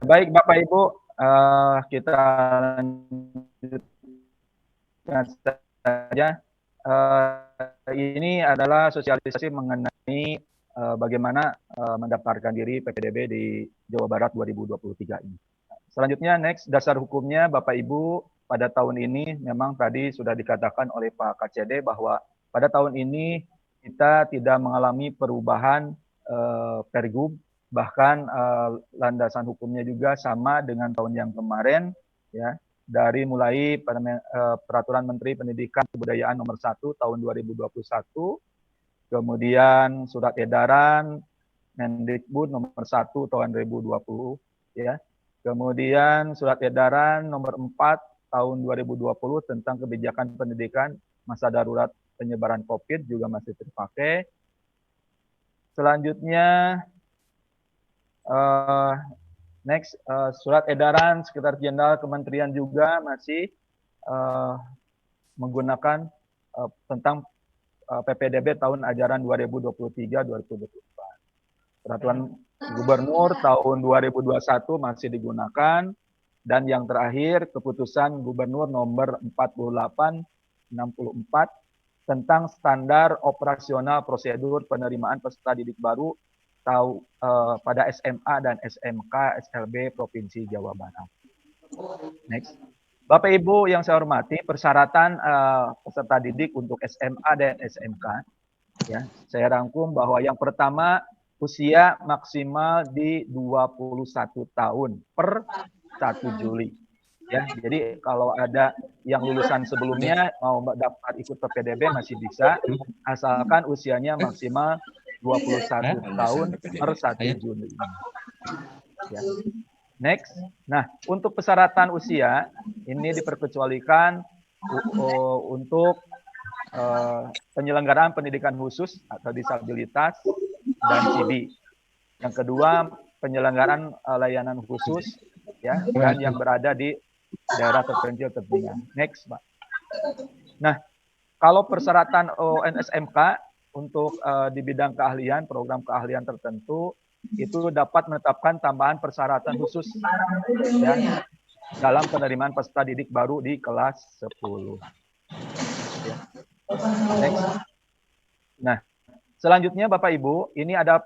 Baik Bapak Ibu, kita lanjutkan saja. Ini adalah sosialisasi mengenai bagaimana mendaftarkan diri PPDB di Jawa Barat 2023 ini. Selanjutnya next, dasar hukumnya Bapak Ibu pada tahun ini memang tadi sudah dikatakan oleh Pak KCD bahwa pada tahun ini kita tidak mengalami perubahan Pergub, bahkan landasan hukumnya juga sama dengan tahun yang kemarin, ya, dari mulai Peraturan Menteri Pendidikan Kebudayaan Nomor 1 tahun 2021, kemudian Surat Edaran Mendikbud Nomor 1 tahun 2020, ya, kemudian Surat Edaran Nomor 4 tahun 2020 tentang kebijakan pendidikan masa darurat penyebaran COVID juga masih terpakai. Selanjutnya, next, Surat Edaran Sekretaris Jenderal Kementerian juga masih menggunakan tentang PPDB tahun ajaran 2023-2024. Peraturan Gubernur tahun 2021 masih digunakan, dan yang terakhir keputusan Gubernur nomor 4864 tentang standar operasional prosedur penerimaan peserta didik baru pada SMA dan SMK SLB Provinsi Jawa Barat. Next. Bapak Ibu yang saya hormati, persyaratan peserta didik untuk SMA dan SMK, ya, saya rangkum bahwa yang pertama usia maksimal di 21 tahun per 1 Juli. Ya, jadi kalau ada yang lulusan sebelumnya mau daftar ikut PPDB masih bisa, asalkan usianya maksimal 21 tahun per 1 Juli. Ya. Next. Nah, untuk persyaratan usia ini diperkecualikan untuk penyelenggaraan pendidikan khusus atau disabilitas dan CIBI. Yang kedua, penyelenggaraan layanan khusus, ya, dan yang berada di daerah terpencil tertinggal. Next, Pak. Nah, kalau persyaratan ONSMK untuk di bidang keahlian, program keahlian tertentu, itu dapat menetapkan tambahan persyaratan khusus, ya, dalam penerimaan peserta didik baru di kelas 10. Ya. Next. Nah, selanjutnya Bapak Ibu, ini ada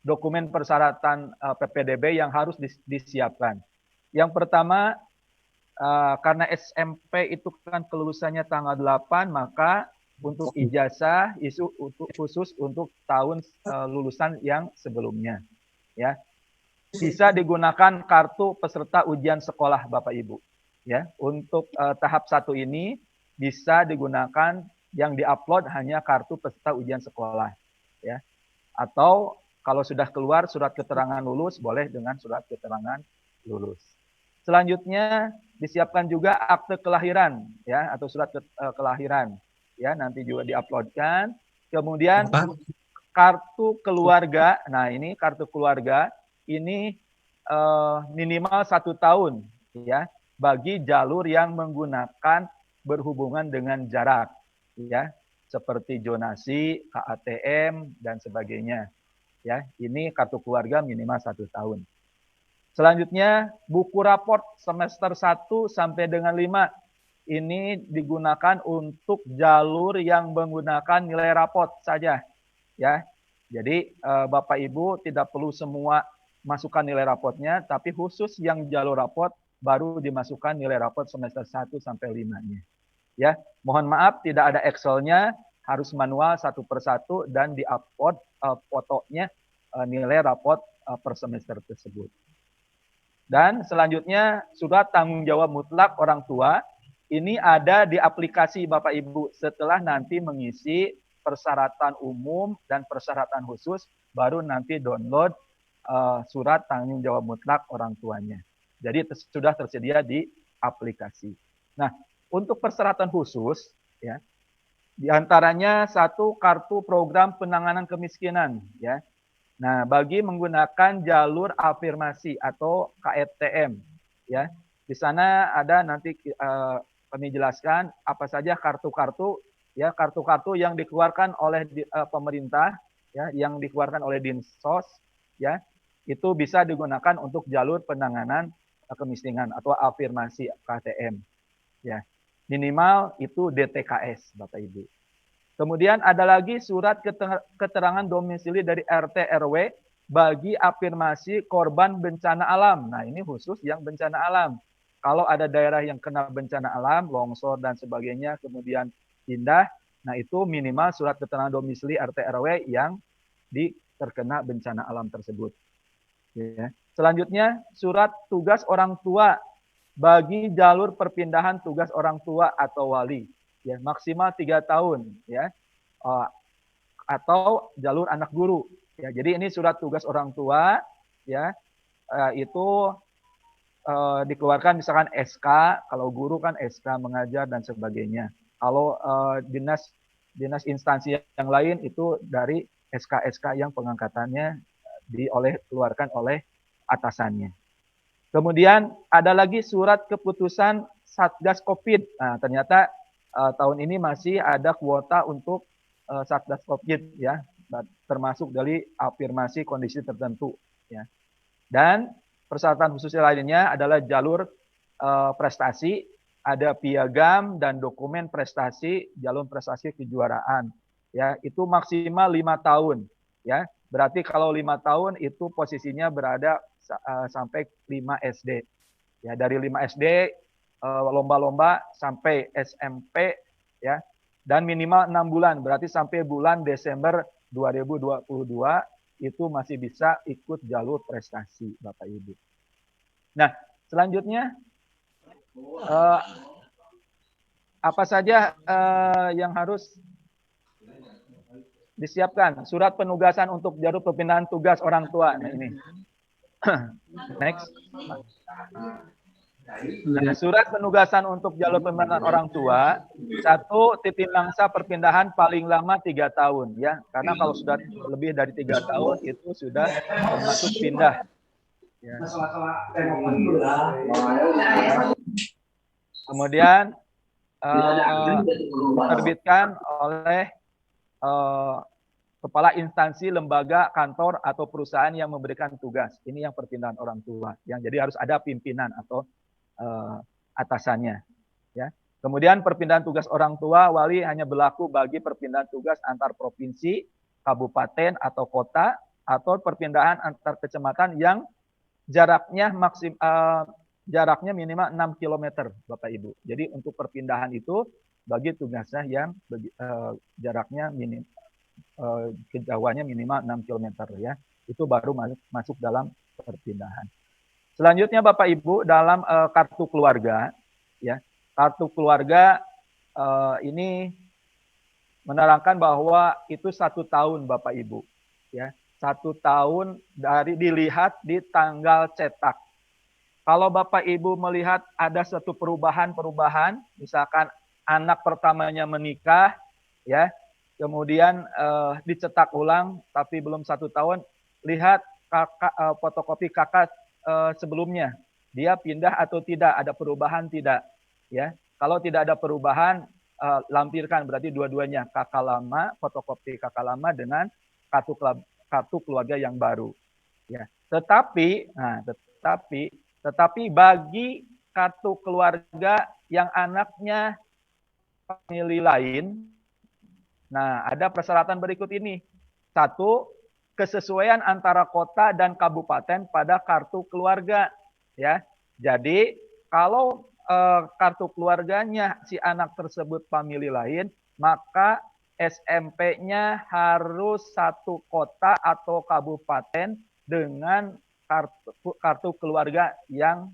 dokumen persyaratan PPDB yang harus disiapkan. Yang pertama, karena SMP itu kan kelulusannya tanggal 8, maka untuk ijazah isu khusus untuk tahun lulusan yang sebelumnya, ya, bisa digunakan kartu peserta ujian sekolah Bapak Ibu, ya. Untuk tahap 1 ini bisa digunakan yang diupload hanya kartu peserta ujian sekolah, ya, atau kalau sudah keluar surat keterangan lulus boleh dengan surat keterangan lulus. Selanjutnya disiapkan juga akte kelahiran, ya, atau surat kelahiran, ya, nanti juga diuploadkan. Kemudian kartu keluarga. Nah, ini kartu keluarga ini minimal 1 tahun, ya, bagi jalur yang menggunakan berhubungan dengan jarak, ya, seperti zonasi, KATM dan sebagainya, ya. Ini kartu keluarga minimal 1 tahun. Selanjutnya, buku raport semester 1 sampai dengan 5. Ini digunakan untuk jalur yang menggunakan nilai raport saja, ya. Jadi Bapak Ibu tidak perlu semua masukkan nilai raportnya, tapi khusus yang jalur raport baru dimasukkan nilai raport semester 1 sampai 5-nya. Ya, mohon maaf tidak ada Excel-nya, harus manual satu persatu dan di-upload fotonya nilai raport per semester tersebut. Dan selanjutnya surat tanggung jawab mutlak orang tua, ini ada di aplikasi Bapak Ibu setelah nanti mengisi persyaratan umum dan persyaratan khusus, baru nanti download surat tanggung jawab mutlak orang tuanya. Jadi sudah tersedia di aplikasi. Nah, untuk persyaratan khusus, ya, diantaranya 1 kartu program penanganan kemiskinan, ya. Nah, bagi menggunakan jalur afirmasi atau KFTM, ya, di sana ada nanti kami jelaskan apa saja kartu-kartu, ya, kartu-kartu yang dikeluarkan oleh pemerintah, ya, yang dikeluarkan oleh Dinsos, ya, itu bisa digunakan untuk jalur penanganan kemiskinan atau afirmasi KTM. Ya, minimal itu DTKS, Bapak Ibu. Kemudian ada lagi surat keterangan domisili dari RT RW bagi afirmasi korban bencana alam. Nah, ini khusus yang bencana alam. Kalau ada daerah yang kena bencana alam, longsor dan sebagainya, kemudian pindah, nah itu minimal surat keterangan domisili RT RW yang terkena bencana alam tersebut. Ya. Selanjutnya, surat tugas orang tua bagi jalur perpindahan tugas orang tua atau wali. Ya, maksimal 3 tahun, ya, atau jalur anak guru. Ya, jadi ini surat tugas orang tua, ya, itu dikeluarkan misalkan SK, kalau guru kan SK mengajar dan sebagainya. Kalau dinas instansi yang lain itu dari SK-SK yang pengangkatannya dikeluarkan oleh atasannya. Kemudian ada lagi surat keputusan Satgas COVID. Nah, ternyata tahun ini masih ada kuota untuk Satgas COVID, ya, termasuk dari afirmasi kondisi tertentu, ya. Dan persyaratan khusus lainnya adalah jalur prestasi, ada piagam dan dokumen prestasi, jalur prestasi kejuaraan, ya, itu maksimal 5 tahun, ya. Berarti kalau 5 tahun itu posisinya berada sampai 5 SD. Ya, dari 5 SD lomba-lomba sampai SMP, ya. Dan minimal 6 bulan, berarti sampai bulan Desember 2022 itu masih bisa ikut jalur prestasi, Bapak Ibu. Nah, selanjutnya apa saja yang harus disiapkan? Surat penugasan untuk jalur perpindahan tugas orang tua. Nah, ini. Next. Nah, surat penugasan untuk jalur perpindahan orang tua, 1, titip mangsa perpindahan paling lama 3 tahun, ya, karena kalau sudah lebih dari 3 tahun itu sudah termasuk pindah. Ya. Kemudian diterbitkan oleh kepala instansi, lembaga, kantor atau perusahaan yang memberikan tugas. Ini yang perpindahan orang tua, yang jadi harus ada pimpinan atau atasannya, ya. Kemudian perpindahan tugas orang tua wali hanya berlaku bagi perpindahan tugas antar provinsi, kabupaten atau kota, atau perpindahan antar kecamatan yang jaraknya minimal 6 km, Bapak Ibu. Jadi untuk perpindahan itu bagi tugasnya yang jaraknya kejauhannya minimal 6 km, ya. Itu baru masuk dalam perpindahan. Selanjutnya Bapak Ibu, dalam kartu keluarga, ya, kartu keluarga ini menerangkan bahwa itu 1 tahun Bapak Ibu, ya, 1 tahun dari dilihat di tanggal cetak. Kalau Bapak Ibu melihat ada suatu perubahan, misalkan anak pertamanya menikah, ya, kemudian dicetak ulang tapi belum 1 tahun, lihat fotokopi kakak sebelumnya, dia pindah atau tidak, ada perubahan tidak, ya. Kalau tidak ada perubahan, lampirkan, berarti dua-duanya kakak lama, fotokopi kakak lama dengan kartu keluarga yang baru, ya. Tetapi bagi kartu keluarga yang anaknya famili lain, nah ada persyaratan berikut ini. 1, kesesuaian antara kota dan kabupaten pada kartu keluarga, ya. Jadi kalau kartu keluarganya si anak tersebut famili lain, maka SMP-nya harus 1 kota atau kabupaten dengan kartu keluarga yang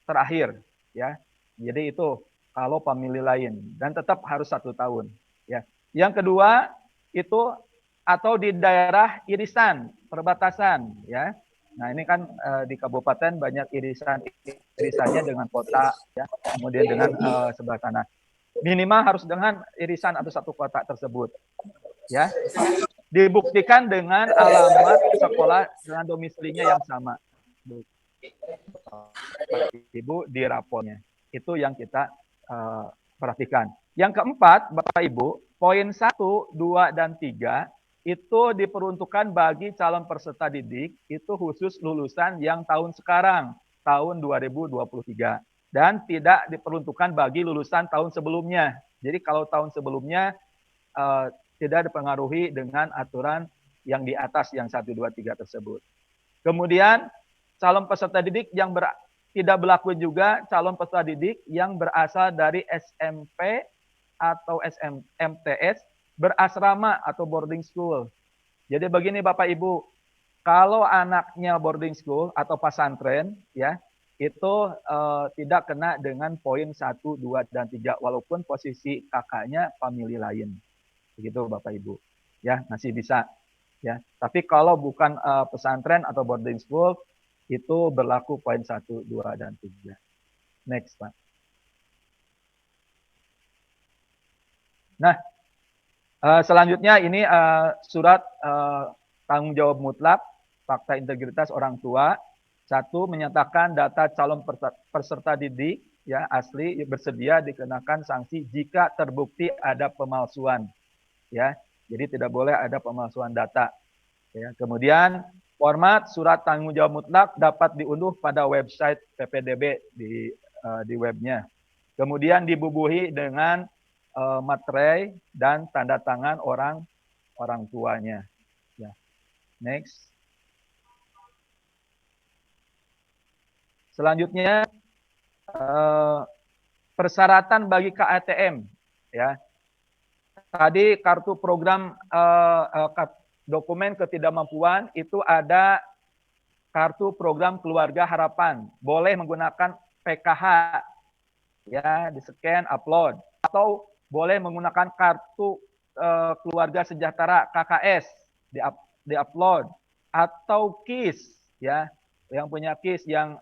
terakhir, ya. Jadi itu kalau famili lain, dan tetap harus 1 tahun, ya. Yang kedua itu atau di daerah irisan perbatasan, ya. Nah, ini kan di kabupaten banyak irisannya dengan kota, ya, kemudian dengan sebelah sana. Minimal harus dengan irisan atau 1 kota tersebut, ya. Dibuktikan dengan alamat sekolah dengan domisilinya yang sama, Ibu, di raportnya. Itu yang kita perhatikan. Yang keempat, Bapak Ibu, poin 1, 2, dan 3 itu diperuntukkan bagi calon peserta didik itu khusus lulusan yang tahun sekarang, tahun 2023. Dan tidak diperuntukkan bagi lulusan tahun sebelumnya. Jadi kalau tahun sebelumnya tidak dipengaruhi dengan aturan yang di atas yang 1, 2, 3 tersebut. Kemudian calon peserta didik yang tidak berlaku juga calon peserta didik yang berasal dari SMP atau MTS berasrama atau boarding school. Jadi begini Bapak Ibu, kalau anaknya boarding school atau pesantren ya, itu tidak kena dengan poin 1, 2, dan 3 walaupun posisi kakaknya famili lain. Begitu Bapak Ibu. Ya, masih bisa ya. Tapi kalau bukan pesantren atau boarding school itu berlaku poin 1, 2, dan 3. Next, Pak. Nah, selanjutnya ini surat tanggung jawab mutlak fakta integritas orang tua. 1, menyatakan data calon peserta didik ya asli bersedia dikenakan sanksi jika terbukti ada pemalsuan. Ya, jadi tidak boleh ada pemalsuan data. Ya, kemudian format surat tanggung jawab mutlak dapat diunduh pada website PPDB di webnya. Kemudian dibubuhi dengan materai dan tanda tangan orang tuanya. Ya. Next. Selanjutnya persyaratan bagi KATM. Ya. Tadi kartu program dokumen ketidakmampuan itu ada kartu program keluarga harapan. Boleh menggunakan PKH ya, di-scan, upload, atau boleh menggunakan kartu keluarga sejahtera KKS di-upload, atau KIS ya, yang punya KIS yang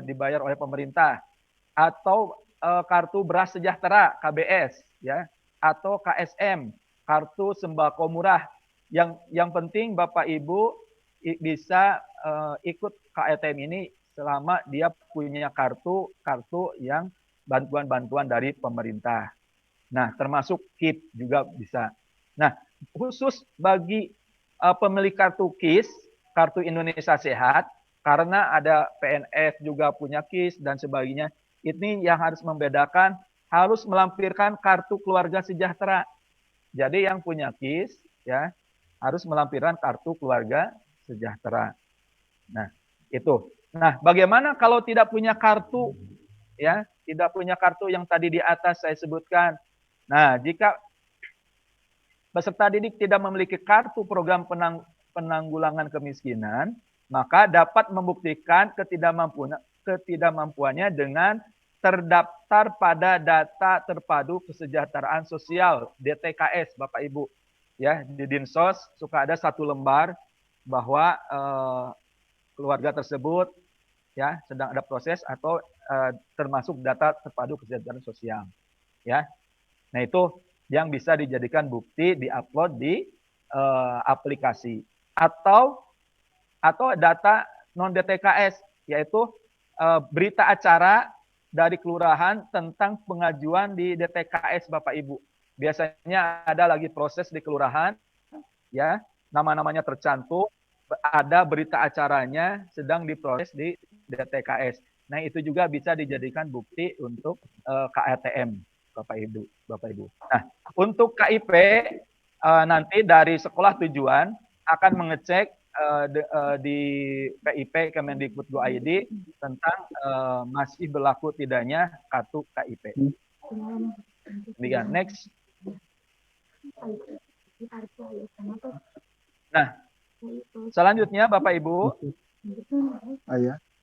dibayar oleh pemerintah, atau kartu beras sejahtera KBS ya, atau KSM, kartu sembako murah. Yang penting Bapak Ibu bisa ikut KATM ini selama dia punya kartu yang bantuan-bantuan dari pemerintah. Nah, termasuk KIP juga bisa. Nah, khusus bagi pemilik kartu KIS, Kartu Indonesia Sehat, karena ada PNS juga punya KIS dan sebagainya, ini yang harus membedakan, harus melampirkan kartu keluarga sejahtera. Jadi yang punya KIS ya harus melampirkan kartu keluarga sejahtera. Nah, itu. Nah, bagaimana kalau tidak punya kartu ya, tidak punya kartu yang tadi di atas saya sebutkan. Nah, jika peserta didik tidak memiliki kartu program penanggulangan kemiskinan, maka dapat membuktikan ketidakmampuannya dengan terdaftar pada data terpadu kesejahteraan sosial DTKS, Bapak Ibu. Ya, di Dinsos suka ada 1 lembar bahwa keluarga tersebut ya sedang ada proses atau termasuk data terpadu kesejahteraan sosial. Ya. Nah, itu yang bisa dijadikan bukti diupload di aplikasi atau data non DTKS, yaitu berita acara dari kelurahan tentang pengajuan di DTKS Bapak Ibu. Biasanya ada lagi proses di kelurahan ya, nama-namanya tercantum, ada berita acaranya sedang diproses di DTKS. Nah, itu juga bisa dijadikan bukti untuk KATM Bapak Ibu. Nah, untuk KIP nanti dari sekolah tujuan akan mengecek di PIP Kemendikbud.go.id tentang masih berlaku tidaknya kartu KIP. Demikian. Next. Nah, selanjutnya Bapak Ibu.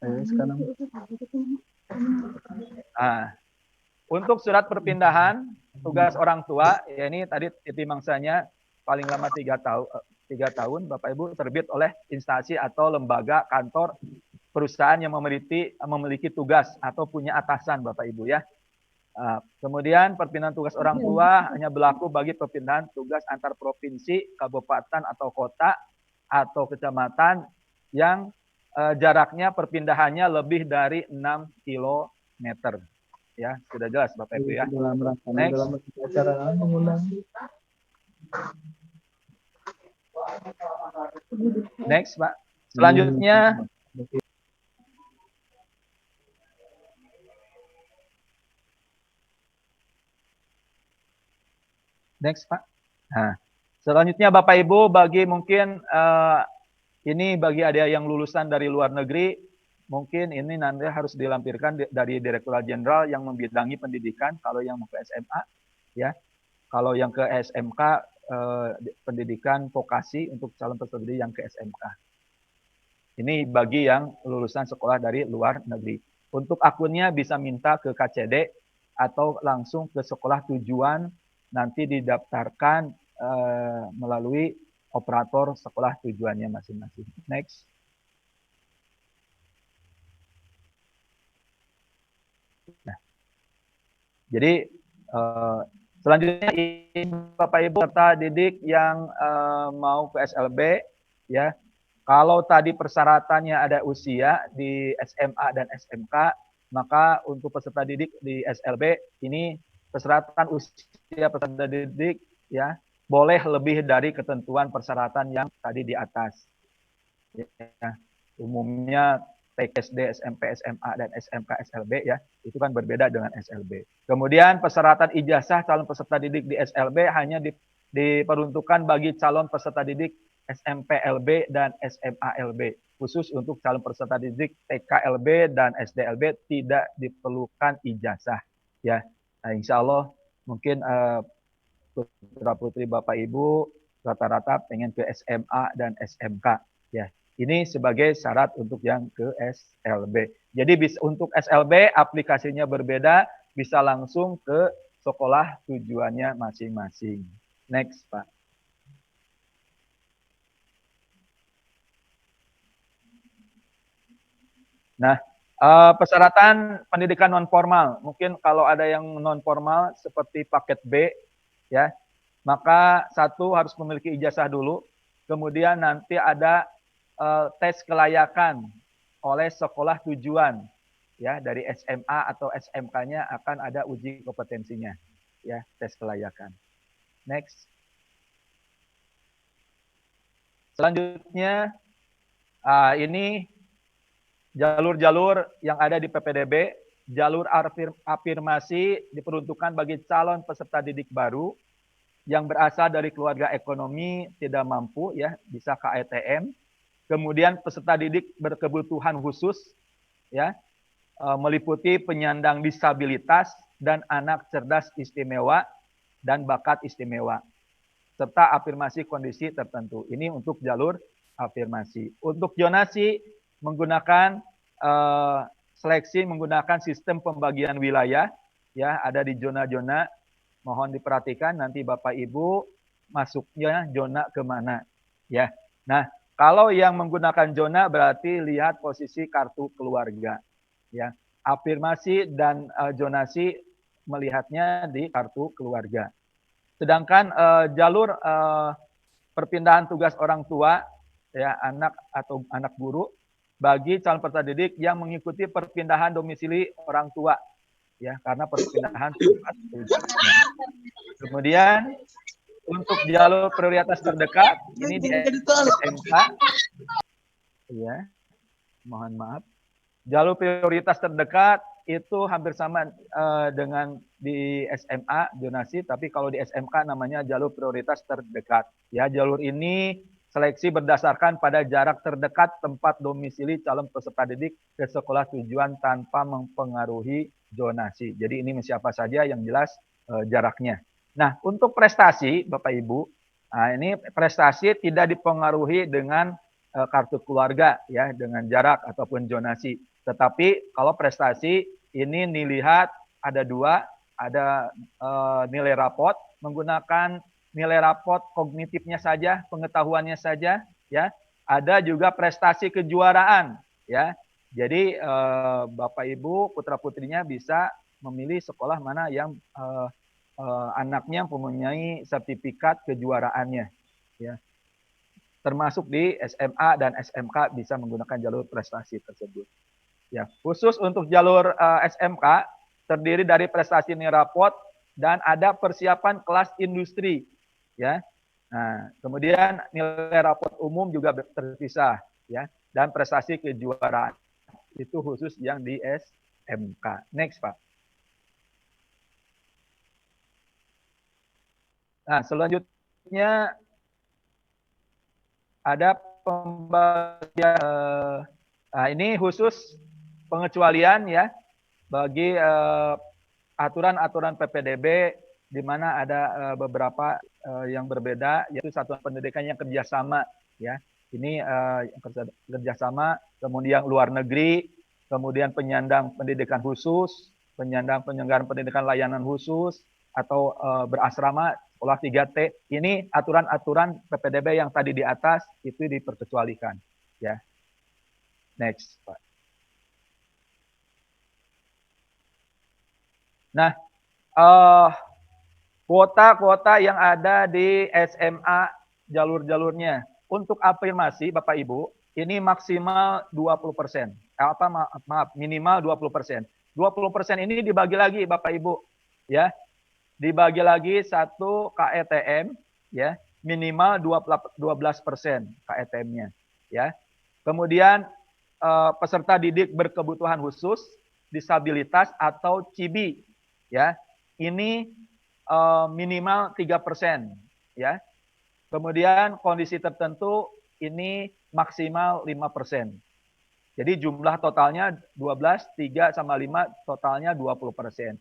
Sekarang. Nah, untuk surat perpindahan tugas orang tua, ya ini tadi titi mangsanya paling lama 3 tahun Bapak Ibu terbit oleh instansi atau lembaga kantor perusahaan yang memiliki tugas atau punya atasan Bapak Ibu ya. Kemudian perpindahan tugas orang tua hanya berlaku bagi perpindahan tugas antar provinsi, kabupaten atau kota atau kecamatan yang jaraknya perpindahannya lebih dari 6 km. Ya, sudah jelas Bapak Ibu ya. Next. Dalam acara mengundang. Next, Pak. Selanjutnya next, Pak. Nah, selanjutnya Bapak Ibu bagi mungkin ini bagi ada yang lulusan dari luar negeri, mungkin ini nanti harus dilampirkan dari Direktorat Jenderal yang membidangi pendidikan kalau yang mau ke SMA, ya. Kalau yang ke SMK pendidikan vokasi untuk calon peserta didik yang ke SMK. Ini bagi yang lulusan sekolah dari luar negeri. Untuk akunnya bisa minta ke KCD atau langsung ke sekolah tujuan nanti didaftarkan melalui operator sekolah tujuannya masing-masing. Next. Nah, jadi selanjutnya Bapak Ibu peserta didik yang mau ke SLB, ya. Kalau tadi persyaratannya ada usia di SMA dan SMK, maka untuk peserta didik di SLB ini persyaratan usia peserta didik ya boleh lebih dari ketentuan persyaratan yang tadi di atas. Ya, umumnya TKSD, SMP, SMA, dan SMK, SLB ya, itu kan berbeda dengan SLB. Kemudian persyaratan ijazah calon peserta didik di SLB hanya diperuntukkan bagi calon peserta didik SMPLB dan SMALB. Khusus untuk calon peserta didik TKLB dan SDLB tidak diperlukan ijazah. Ya, nah, insya Allah mungkin putra putri Bapak Ibu rata-rata pengen ke SMA dan SMK. Ya, ini sebagai syarat untuk yang ke SLB. Jadi bisa untuk SLB aplikasinya berbeda, bisa langsung ke sekolah tujuannya masing-masing. Next, Pak. Nah, persyaratan pendidikan non formal, mungkin kalau ada yang non formal seperti paket B, ya, maka satu harus memiliki ijazah dulu, kemudian nanti ada tes kelayakan oleh sekolah tujuan, ya, dari SMA atau SMK-nya akan ada uji kompetensinya, ya, tes kelayakan. Next. Selanjutnya, ini jalur-jalur yang ada di PPDB, jalur afirmasi diperuntukkan bagi calon peserta didik baru yang berasal dari keluarga ekonomi tidak mampu, ya, bisa KETM. Kemudian peserta didik berkebutuhan khusus, ya, meliputi penyandang disabilitas dan anak cerdas istimewa dan bakat istimewa, serta afirmasi kondisi tertentu. Ini untuk jalur afirmasi. Untuk zonasi menggunakan seleksi menggunakan sistem pembagian wilayah, ya, ada di zona-zona. Mohon diperhatikan nanti Bapak Ibu masuknya zona kemana, ya. Nah, kalau yang menggunakan zona berarti lihat posisi kartu keluarga, ya. Afirmasi dan zonasi melihatnya di kartu keluarga. Sedangkan jalur perpindahan tugas orang tua, ya, anak atau anak guru bagi calon peserta didik yang mengikuti perpindahan domisili orang tua, ya, karena perpindahan tempat tugasnya. Kemudian untuk jalur prioritas terdekat ini di SMK, ya, mohon maaf. Jalur prioritas terdekat itu hampir sama dengan di SMA zonasi, tapi kalau di SMK namanya jalur prioritas terdekat. Ya, jalur ini seleksi berdasarkan pada jarak terdekat tempat domisili calon peserta didik ke sekolah tujuan tanpa mempengaruhi zonasi. Jadi ini siapa saja yang jelas jaraknya. Nah, untuk prestasi Bapak Ibu, nah ini prestasi tidak dipengaruhi dengan kartu keluarga, ya, dengan jarak ataupun zonasi. Tetapi kalau prestasi ini dilihat ada dua, ada nilai rapot, menggunakan nilai rapot kognitifnya saja, pengetahuannya saja, ya. Ada juga prestasi kejuaraan, ya. Jadi Bapak Ibu putra putrinya bisa memilih sekolah mana yang anaknya mempunyai sertifikat kejuaraannya, ya. Termasuk di SMA dan SMK bisa menggunakan jalur prestasi tersebut. Ya, khusus untuk jalur SMK terdiri dari prestasi nilai rapot dan ada persiapan kelas industri, ya. Nah, kemudian nilai rapot umum juga terpisah ya, dan prestasi kejuaraan itu khusus yang di SMK. Next, Pak. Nah, selanjutnya ada pembagian. Nah, ini khusus pengecualian ya bagi aturan-aturan PPDB di mana ada beberapa yang berbeda, yaitu satuan pendidikan yang kerjasama ya. Ini kerjasama, kemudian luar negeri, kemudian penyandang pendidikan khusus, penyandang penyelenggaraan pendidikan layanan khusus, atau berasrama sekolah 3T. Ini aturan-aturan PPDB yang tadi di atas itu diperkecualikan ya. Next, Pak. Nah, kuota-kuota yang ada di SMA jalur-jalurnya. Untuk afirmasi Bapak Ibu, ini maksimal 20%. Maaf, minimal 20%. 20% ini dibagi lagi Bapak Ibu, ya. Dibagi lagi satu KETM, ya, minimal 12% KETM-nya, ya. Kemudian peserta didik berkebutuhan khusus, disabilitas atau CIBI, ya. Ini minimal 3%, ya. Kemudian kondisi tertentu ini maksimal 5%. Jadi jumlah totalnya 12, 3 sama 5 totalnya 20%.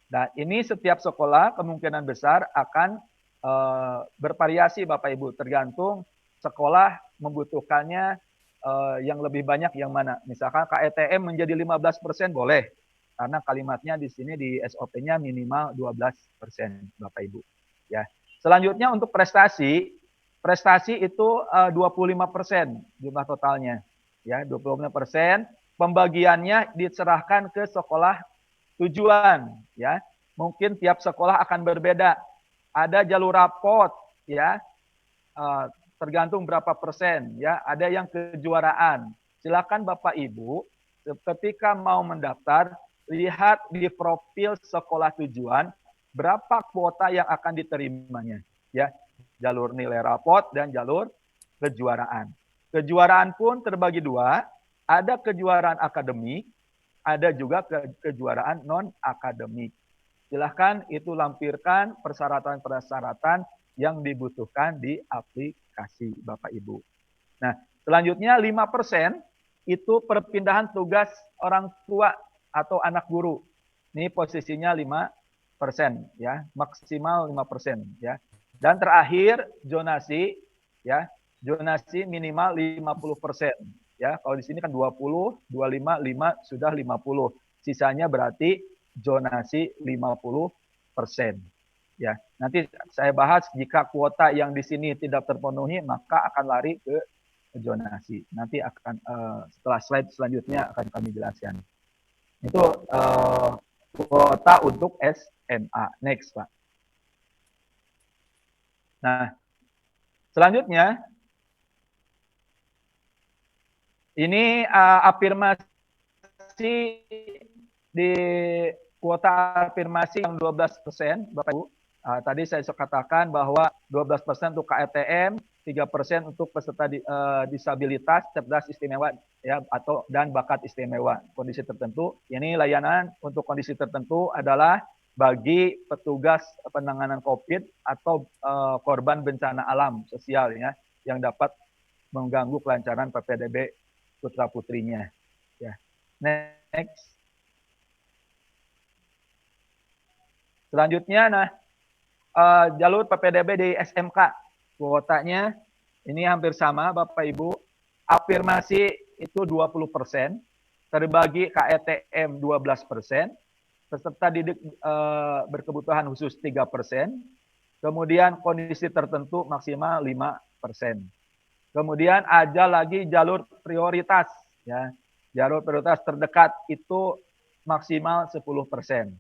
Nah, ini setiap sekolah kemungkinan besar akan bervariasi Bapak Ibu, tergantung sekolah membutuhkannya yang lebih banyak yang mana. Misalkan KETM menjadi 15% boleh. Karena kalimatnya di sini di SOP-nya minimal 12% Bapak Ibu. Ya. Selanjutnya untuk prestasi itu 25% jumlah totalnya. Ya, 25%. Pembagiannya diserahkan ke sekolah tujuan, ya. Mungkin tiap sekolah akan berbeda. Ada jalur rapot, ya. Tergantung berapa persen, ya. Ada yang kejuaraan. Silakan Bapak Ibu ketika mau mendaftar, lihat di profil sekolah tujuan berapa kuota yang akan diterimanya, ya. Jalur nilai rapot dan jalur kejuaraan. Kejuaraan pun terbagi dua, ada kejuaraan akademik, ada juga kejuaraan non akademik. Silahkan itu lampirkan persyaratan-persyaratan yang dibutuhkan di aplikasi Bapak Ibu. Nah, selanjutnya 5% itu perpindahan tugas orang tua atau anak guru. Ini posisinya 5%, ya, maksimal 5%, ya. Dan terakhir zonasi, ya, zonasi minimal 50%, ya. Kalau di sini kan 20, 25, 5 sudah 50. Sisanya berarti zonasi 50%. Ya, nanti saya bahas jika kuota yang di sini tidak terpenuhi maka akan lari ke zonasi. Nanti akan setelah slide selanjutnya akan kami jelaskan. Itu kuota untuk SMA. Next, Pak. Nah, selanjutnya ini afirmasi di kuota afirmasi yang 12%, Bapak Ibu. Tadi saya katakan bahwa 12% untuk KETM, 3% untuk peserta disabilitas cerdas istimewa ya atau dan bakat istimewa kondisi tertentu. Ini layanan untuk kondisi tertentu adalah bagi petugas penanganan COVID atau korban bencana alam sosial ya yang dapat mengganggu kelancaran PPDB putra putrinya. Ya. Next. Selanjutnya, nah jalur PPDB di SMK kuotanya ini hampir sama Bapak Ibu. Afirmasi itu 20%, terbagi KETM 12%, peserta didik berkebutuhan khusus 3%, kemudian kondisi tertentu maksimal 5%. Kemudian ada lagi jalur prioritas, ya. Jalur prioritas terdekat itu maksimal 10%.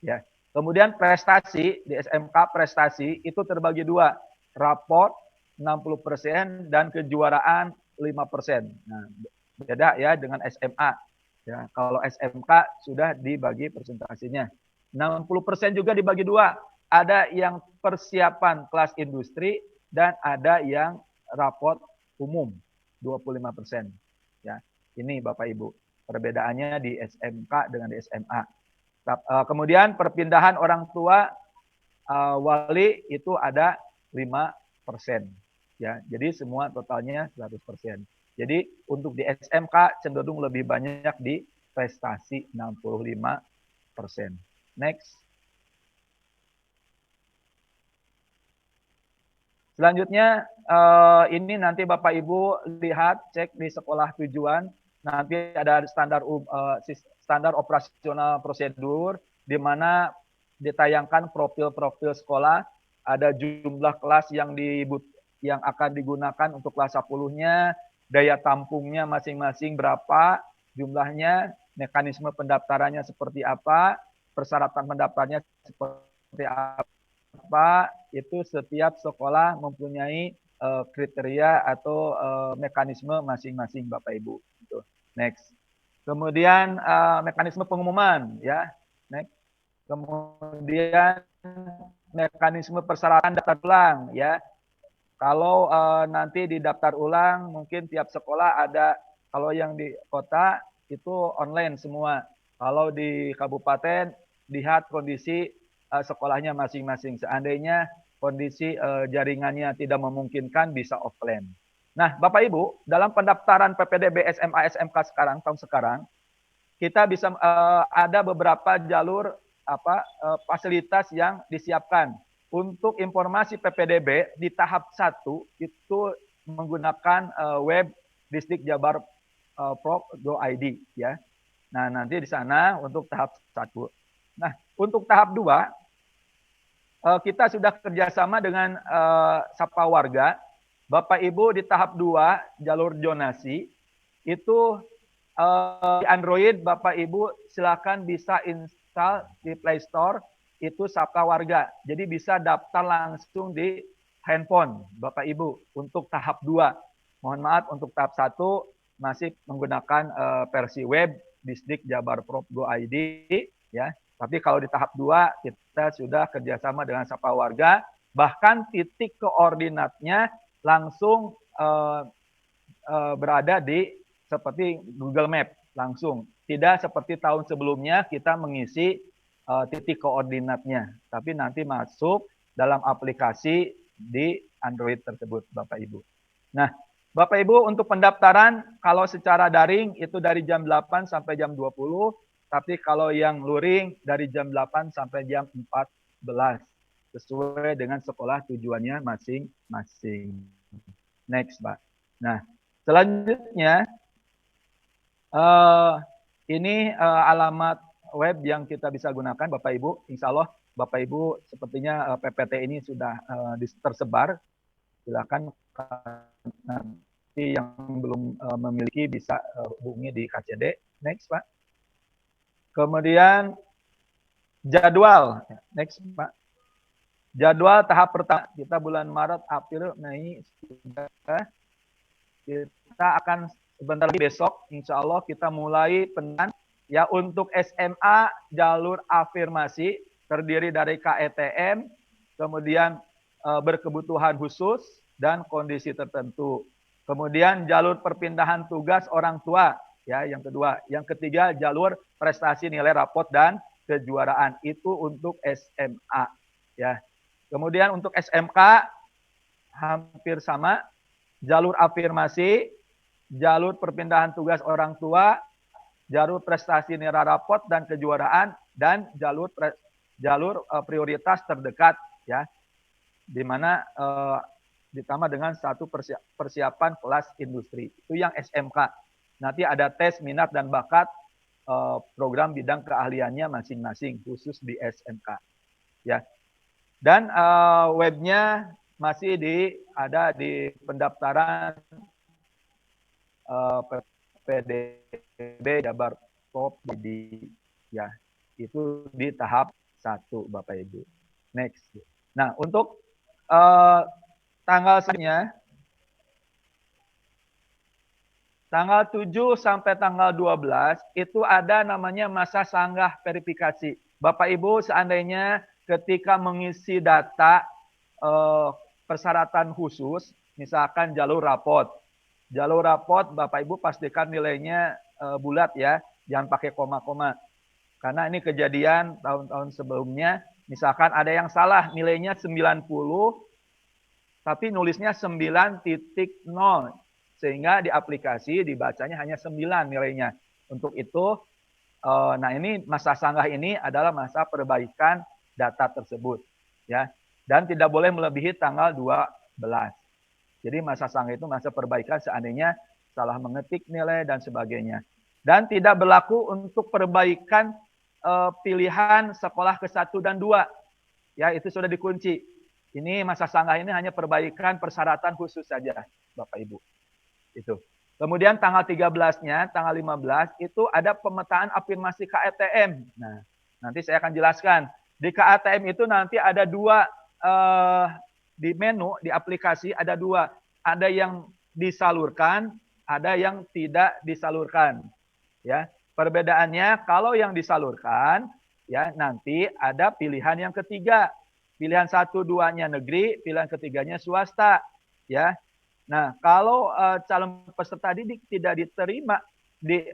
Ya. Kemudian prestasi di SMK prestasi itu terbagi dua, raport 60% dan kejuaraan 5%. Nah, beda ya dengan SMA. Ya, kalau SMK sudah dibagi presentasinya. 60% juga dibagi dua, ada yang persiapan kelas industri, dan ada yang rapot umum 25%. Ya, ini Bapak Ibu perbedaannya di SMK dengan di SMA. Kemudian perpindahan orang tua wali itu ada 5%. Ya, jadi semua totalnya 100%. Jadi untuk di SMK cenderung lebih banyak di prestasi 65%. Next. Selanjutnya ini nanti Bapak Ibu lihat cek di sekolah tujuan, nanti ada standar operasional prosedur di mana ditayangkan profil-profil sekolah, ada jumlah kelas yang akan digunakan untuk kelas 10-nya, daya tampungnya masing-masing berapa, jumlahnya, mekanisme pendaftarannya seperti apa, persyaratan pendaftarnya seperti apa, itu setiap sekolah mempunyai kriteria atau mekanisme masing-masing Bapak Ibu. Next. Kemudian mekanisme pengumuman, ya. Next. Kemudian mekanisme persyaratan daftar ulang, ya. Kalau nanti di daftar ulang, mungkin tiap sekolah ada, kalau yang di kota itu online semua. Kalau di kabupaten, lihat kondisi sekolahnya masing-masing. Seandainya kondisi jaringannya tidak memungkinkan, bisa offline. Nah, Bapak Ibu, dalam pendaftaran PPDB SMA SMK tahun sekarang, kita bisa ada beberapa jalur fasilitas yang disiapkan. Untuk informasi PPDB di tahap 1 itu menggunakan web Distrik Jabar Prop.go.id, ya. Nah, nanti di sana untuk tahap 1. Nah, untuk tahap 2 kita sudah kerjasama dengan Sapa Warga. Bapak Ibu di tahap 2 jalur zonasi itu di Android Bapak Ibu silakan bisa install di Play Store itu Sapa Warga. Jadi bisa daftar langsung di handphone Bapak Ibu untuk tahap 2. Mohon maaf untuk tahap 1 masih menggunakan versi web Distrik Jabar Prop.go.id, ya. Tapi kalau di tahap 2 kita sudah kerjasama dengan Sapa Warga, bahkan titik koordinatnya langsung berada di seperti Google Map langsung. Tidak seperti tahun sebelumnya kita mengisi titik koordinatnya, tapi nanti masuk dalam aplikasi di Android tersebut, Bapak Ibu. Nah, Bapak Ibu untuk pendaftaran kalau secara daring itu dari jam 8 sampai jam 20, tapi kalau yang luring dari jam 8 sampai jam 14 sesuai dengan sekolah tujuannya masing-masing. Next, Pak. Nah, selanjutnya ini alamat web yang kita bisa gunakan Bapak Ibu. Insya Allah Bapak Ibu sepertinya PPT ini sudah tersebar. Silakan nanti yang belum memiliki bisa hubungi di KCD. Next, Pak. Kemudian jadwal. Next, Pak. Jadwal tahap pertama kita bulan Maret, April, Mei sudah. Kita akan sebentar lagi besok, insya Allah kita mulai pendidikan. Ya, untuk SMA jalur afirmasi terdiri dari KETM, kemudian berkebutuhan khusus dan kondisi tertentu. Kemudian jalur perpindahan tugas orang tua, ya, yang kedua. Yang ketiga jalur prestasi nilai rapot dan kejuaraan, itu untuk SMA, ya. Kemudian untuk SMK hampir sama, jalur afirmasi, jalur perpindahan tugas orang tua, jalur prestasi nilai rapot dan kejuaraan, dan jalur prioritas terdekat, ya, di mana ditambah dengan satu persiapan kelas industri. Itu yang SMK. Nanti ada tes minat dan bakat program bidang keahliannya masing-masing khusus di SMK, ya. Dan webnya masih ada di pendaftaran PPDB Jabar Prop di, ya, itu di tahap 1 Bapak Ibu. Next. Nah, untuk tanggal selanjutnya tanggal 7 sampai tanggal 12 itu ada namanya masa sanggah verifikasi. Bapak Ibu seandainya ketika mengisi data persyaratan khusus, misalkan jalur rapot. Jalur rapot Bapak Ibu pastikan nilainya bulat ya, jangan pakai koma-koma. Karena ini kejadian tahun-tahun sebelumnya, misalkan ada yang salah nilainya 90, tapi nulisnya 9.0, sehingga di aplikasi dibacanya hanya 9 nilainya. Untuk itu, nah ini masa sanggah ini adalah masa perbaikan data tersebut, ya, dan tidak boleh melebihi tanggal 12. Jadi masa sanggah itu masa perbaikan seandainya salah mengetik nilai dan sebagainya. Dan tidak berlaku untuk perbaikan pilihan sekolah ke-1 dan 2. Ya, itu sudah dikunci. Ini masa sanggah ini hanya perbaikan persyaratan khusus saja, Bapak Ibu. Itu. Kemudian tanggal 13-nya, tanggal 15 itu ada pemetaan afirmasi KTM. Nah, nanti saya akan jelaskan. Di KTM itu nanti ada dua di menu, di aplikasi ada dua. Ada yang disalurkan, ada yang tidak disalurkan. Ya, perbedaannya kalau yang disalurkan, ya nanti ada pilihan yang ketiga. Pilihan 1-2-nya negeri, pilihan ketiganya swasta. Ya, nah kalau calon peserta didik tidak diterima di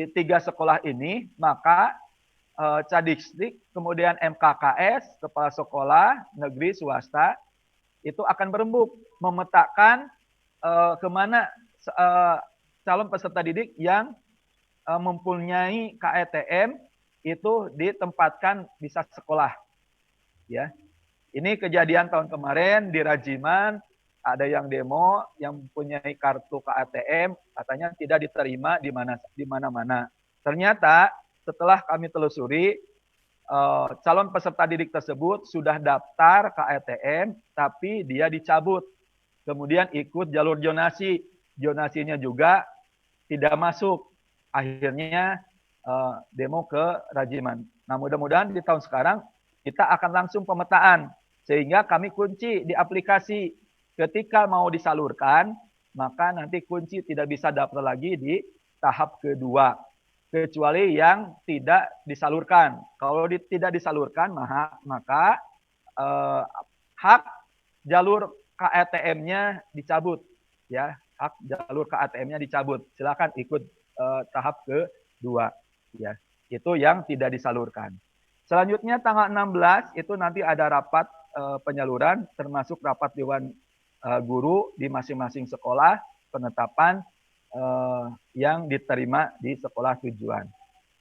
3 sekolah ini, maka Cadikdik, kemudian MKKS, kepala sekolah negeri swasta, itu akan berembuk memetakan kemana calon peserta didik yang mempunyai KTM itu ditempatkan di sekolah. Ya, ini kejadian tahun kemarin di Rajiman, ada yang demo yang mempunyai kartu KTM katanya tidak diterima di mana-mana. Ternyata setelah kami telusuri, calon peserta didik tersebut sudah daftar KTM, tapi dia dicabut. Kemudian ikut jalur zonasi. Zonasinya juga tidak masuk. Akhirnya demo ke Rajiman. Nah, mudah-mudahan di tahun sekarang kita akan langsung pemetaan. Sehingga kami kunci di aplikasi. Ketika mau disalurkan, maka nanti kunci tidak bisa daftar lagi di tahap kedua. Kecuali yang tidak disalurkan. Kalau tidak disalurkan, maka hak jalur KTM-nya dicabut. Ya, hak jalur KTM-nya dicabut. Silakan ikut tahap kedua. Ya, itu yang tidak disalurkan. Selanjutnya tanggal 16 itu nanti ada rapat penyaluran, termasuk rapat dewan guru di masing-masing sekolah, penetapan yang diterima di sekolah tujuan.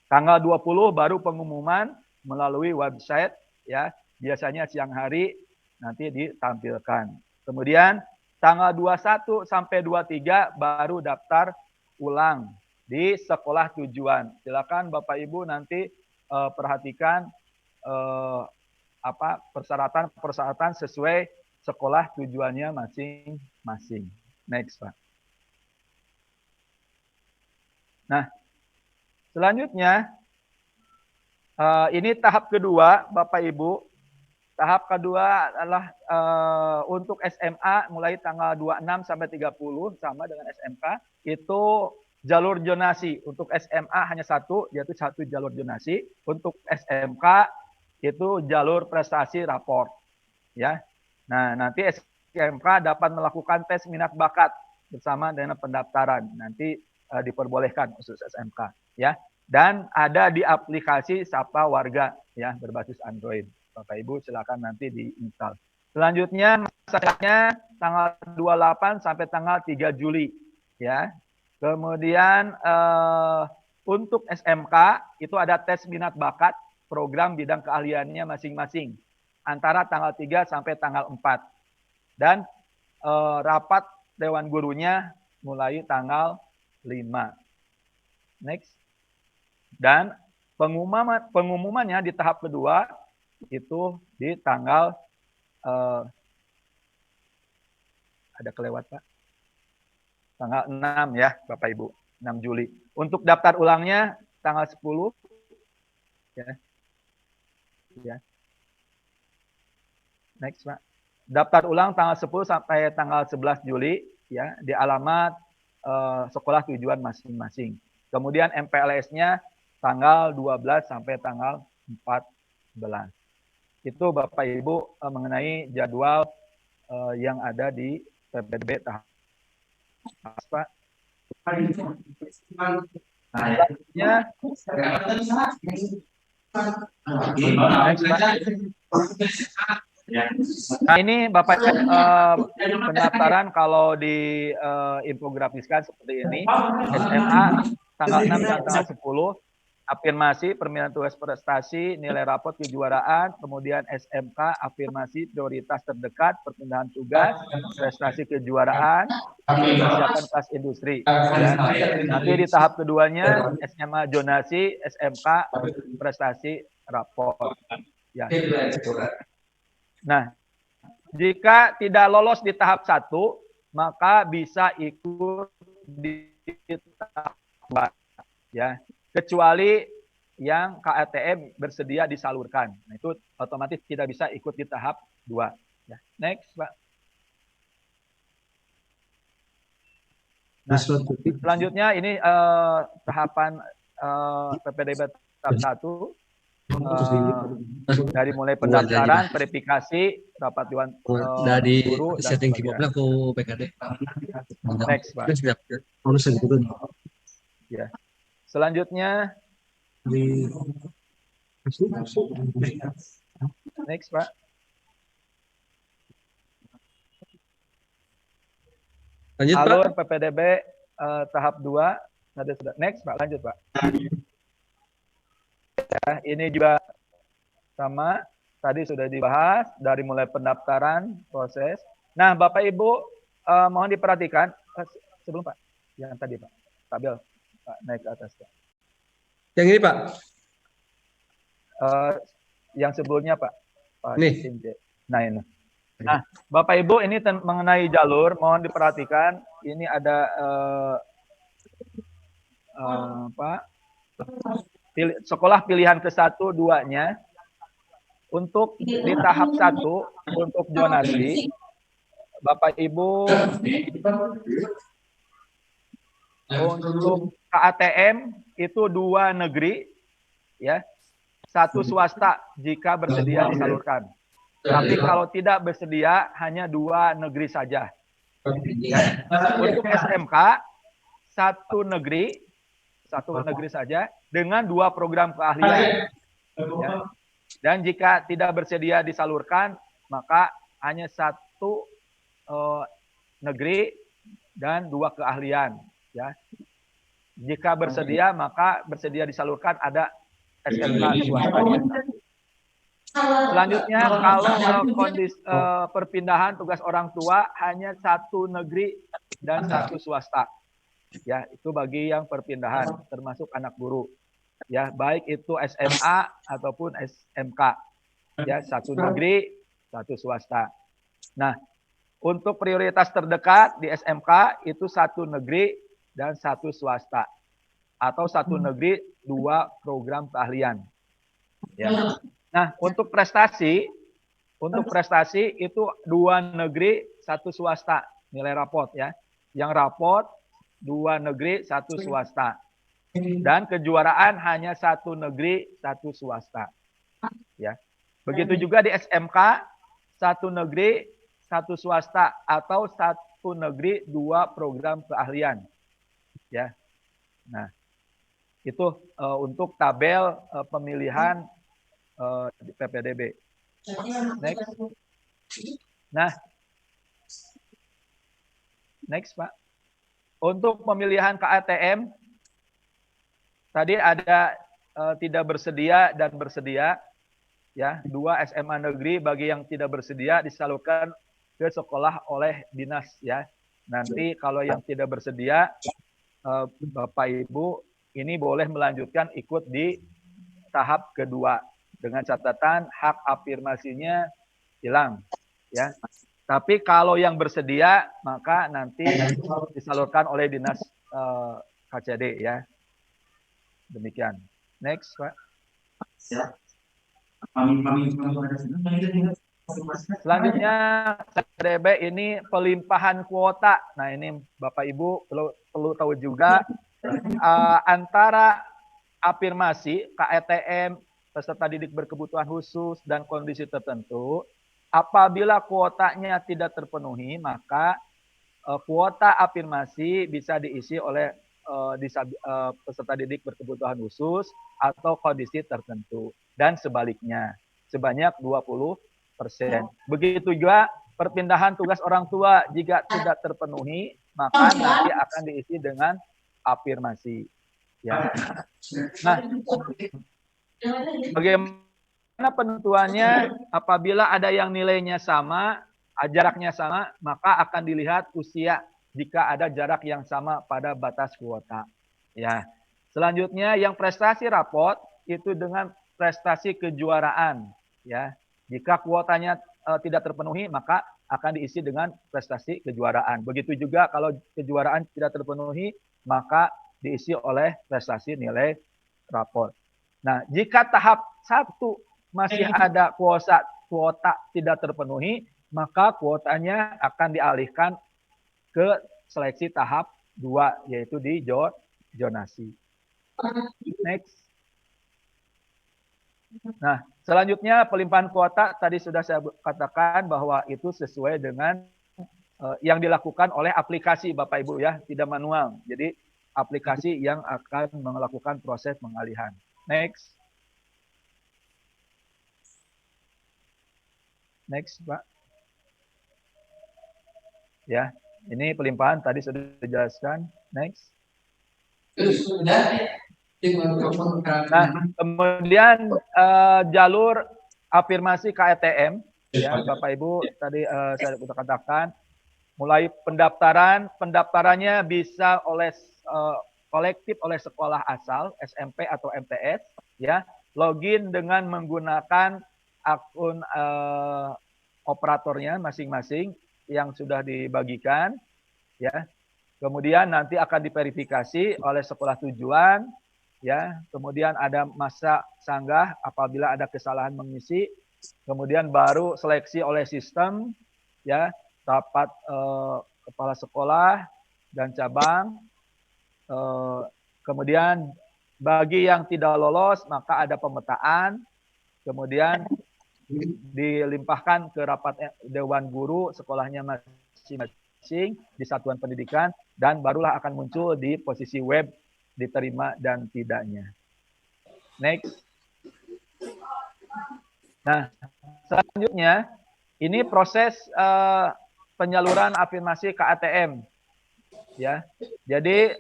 Tanggal 20 baru pengumuman melalui website, ya, biasanya siang hari nanti ditampilkan. Kemudian tanggal 21 sampai 23 baru daftar ulang di sekolah tujuan. Silakan Bapak Ibu nanti perhatikan persyaratan sesuai sekolah tujuannya masing-masing. Next, Pak. Nah, selanjutnya ini tahap kedua, Bapak Ibu. Tahap kedua adalah untuk SMA mulai tanggal 26 sampai 30 sama dengan SMK, itu jalur zonasi. Untuk SMA hanya satu, yaitu satu jalur zonasi. Untuk SMK itu jalur prestasi raport. Ya. Nah, nanti SMK dapat melakukan tes minat bakat bersama dengan pendaftaran. Nanti diperbolehkan khusus SMK, ya. Dan ada di aplikasi Sapa Warga, ya, berbasis Android. Bapak Ibu silakan nanti diinstal. Selanjutnya masanya tanggal 28 sampai tanggal 3 Juli, ya. Kemudian untuk SMK itu ada tes minat bakat, program bidang keahliannya masing-masing antara tanggal 3 sampai tanggal 4. Dan rapat dewan gurunya mulai tanggal 5. Next. Dan pengumumannya di tahap kedua itu di tanggal ada kelewat Pak. Tanggal 6 ya Bapak Ibu, 6 Juli. Untuk daftar ulangnya tanggal 10 ya. Ya. Next, Pak. Daftar ulang tanggal 10 sampai tanggal 11 Juli ya di alamat sekolah tujuan masing-masing. Kemudian MPLS-nya tanggal 12 sampai tanggal 14. 11. Itu Bapak Ibu mengenai jadwal yang ada di PPDB tahap Pak. Selanjutnya, nah ini Bapak pendaftaran kalau di infografiskan seperti ini, SMA tanggal 6 dan tanggal 10, afirmasi permintaan tugas prestasi, nilai rapot kejuaraan, kemudian SMK afirmasi prioritas terdekat, perpindahan tugas, prestasi kejuaraan, persiapan kelas industri. Ya. Nanti di tahap keduanya SMA zonasi, SMK prestasi raport. Ya. Nah, jika tidak lolos di tahap 1, maka bisa ikut di tahap 2. Ya. Kecuali yang KATM bersedia disalurkan. Nah, itu otomatis tidak bisa ikut di tahap 2. Ya. Next, Pak. Nah, selanjutnya ini tahapan PPDB tahap 1. Dari mulai pendaftaran, verifikasi, rapat dewan dari guru, setting di mobil aku PKD. Next, Pak. Ya. Selanjutnya next, Pak. Lanjut, alur Pak. PPDB tahap 2. Next, Pak. Lanjut, Pak. Ya, ini juga sama. Tadi sudah dibahas dari mulai pendaftaran, proses. Nah, Bapak Ibu mohon diperhatikan sebelum Pak. Yang tadi, Pak. Tabel. Pak, naik ke atas, Pak. Yang ini, Pak. Yang sebelumnya, Pak. Nih. Nah, ini. Nah, Bapak Ibu ini mengenai jalur, mohon diperhatikan. Ini ada sekolah pilihan ke-1, 2-nya. Untuk di tahap 1, untuk zonasi, Bapak Ibu untuk KATM itu 2 negeri, ya, 1 swasta jika bersedia disalurkan. Tapi kalau tidak bersedia hanya 2 negeri saja. Ya. Untuk SMK 1 negeri saja dengan 2 program keahlian. Ya. Dan jika tidak bersedia disalurkan maka hanya 1 negeri dan 2 keahlian. Ya. Jika bersedia maka bersedia disalurkan ada SMK swastanya. Selanjutnya kalau kondisi perpindahan tugas orang tua hanya 1 negeri dan 1 swasta. Ya, itu bagi yang perpindahan termasuk anak guru. Ya, baik itu SMA ataupun SMK. Ya, 1 negeri, 1 swasta. Nah, untuk prioritas terdekat di SMK itu 1 negeri dan 1 swasta. Atau 1 negeri, 2 program keahlian. Ya. Nah, untuk prestasi itu 2 negeri, 1 swasta nilai raport ya. Yang raport 2 negeri, 1 swasta. Dan kejuaraan hanya 1 negeri, 1 swasta. Ya. Begitu juga di SMK 1 negeri, 1 swasta atau 1 negeri, 2 program keahlian. Ya. Nah, itu untuk tabel pemilihan di PPDB. Next. Nah, next, Pak. Untuk pemilihan KATM, tadi ada tidak bersedia dan bersedia. Ya, 2 SMA negeri bagi yang tidak bersedia disalurkan ke sekolah oleh dinas. Ya, nanti kalau yang tidak bersedia, Bapak Ibu ini boleh melanjutkan ikut di tahap kedua. Dengan catatan hak afirmasinya hilang, ya. Tapi kalau yang bersedia maka nanti disalurkan oleh dinas KCD, ya. Demikian. Next, Pak. Selanjutnya PPDB ini pelimpahan kuota. Nah, ini Bapak Ibu perlu tahu juga antara afirmasi KATM peserta didik berkebutuhan khusus dan kondisi tertentu, apabila kuotanya tidak terpenuhi, maka kuota afirmasi bisa diisi oleh peserta didik berkebutuhan khusus atau kondisi tertentu. Dan sebaliknya, sebanyak 20%. Begitu juga perpindahan tugas orang tua jika tidak terpenuhi, maka nanti akan diisi dengan afirmasi. Ya. Nah, bagaimana penentuannya? Apabila ada yang nilainya sama, jaraknya sama, maka akan dilihat usia jika ada jarak yang sama pada batas kuota. Ya. Selanjutnya yang prestasi rapot itu dengan prestasi kejuaraan. Ya. Jika kuotanya tidak terpenuhi, maka akan diisi dengan prestasi kejuaraan. Begitu juga kalau kejuaraan tidak terpenuhi, maka diisi oleh prestasi nilai rapor. Nah, jika tahap 1 masih ada kuota tidak terpenuhi, maka kuotanya akan dialihkan ke seleksi tahap 2, yaitu di zonasi. Next. Nah, selanjutnya pelimpahan kuota tadi sudah saya katakan bahwa itu sesuai dengan yang dilakukan oleh aplikasi Bapak Ibu ya, tidak manual. Jadi aplikasi yang akan melakukan proses pengalihan. Next. Next, Pak. Ya, ini pelimpahan tadi sudah dijelaskan. Next. Nah, kemudian jalur afirmasi KTM, ya Bapak Ibu tadi saya sudah katakan, mulai pendaftarannya bisa oleh kolektif oleh sekolah asal SMP atau MTS, ya, login dengan menggunakan akun operatornya masing-masing yang sudah dibagikan, ya. Kemudian nanti akan diverifikasi oleh sekolah tujuan, ya. Kemudian ada masa sanggah apabila ada kesalahan mengisi. Kemudian baru seleksi oleh sistem, ya, rapat kepala sekolah dan cabang. Kemudian bagi yang tidak lolos maka ada pemetaan. Kemudian dilimpahkan ke rapat dewan guru sekolahnya masing-masing di satuan pendidikan, dan barulah akan muncul di posisi web diterima dan tidaknya. Next. Nah, selanjutnya ini proses penyaluran afirmasi KATM, ya. Jadi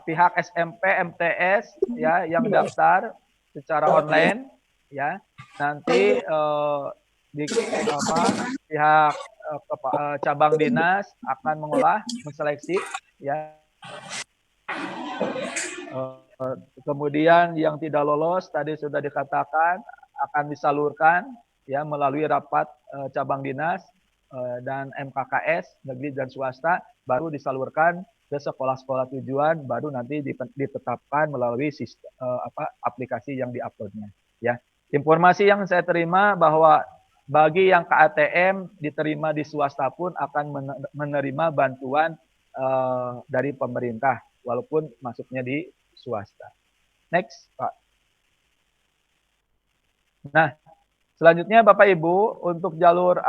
pihak SMP MTS ya yang daftar secara online, ya, nanti pihak cabang dinas akan mengolah, menseleksi, ya. Kemudian yang tidak lolos tadi sudah dikatakan akan disalurkan, ya, melalui rapat cabang dinas dan MKKS negeri dan swasta, baru disalurkan ke sekolah-sekolah tujuan, baru nanti ditetapkan melalui sistem, aplikasi yang diuploadnya, ya. Informasi yang saya terima bahwa bagi yang KATM diterima di swasta pun akan menerima bantuan dari pemerintah walaupun masuknya di swasta. Next, Pak. Nah, selanjutnya Bapak Ibu, untuk jalur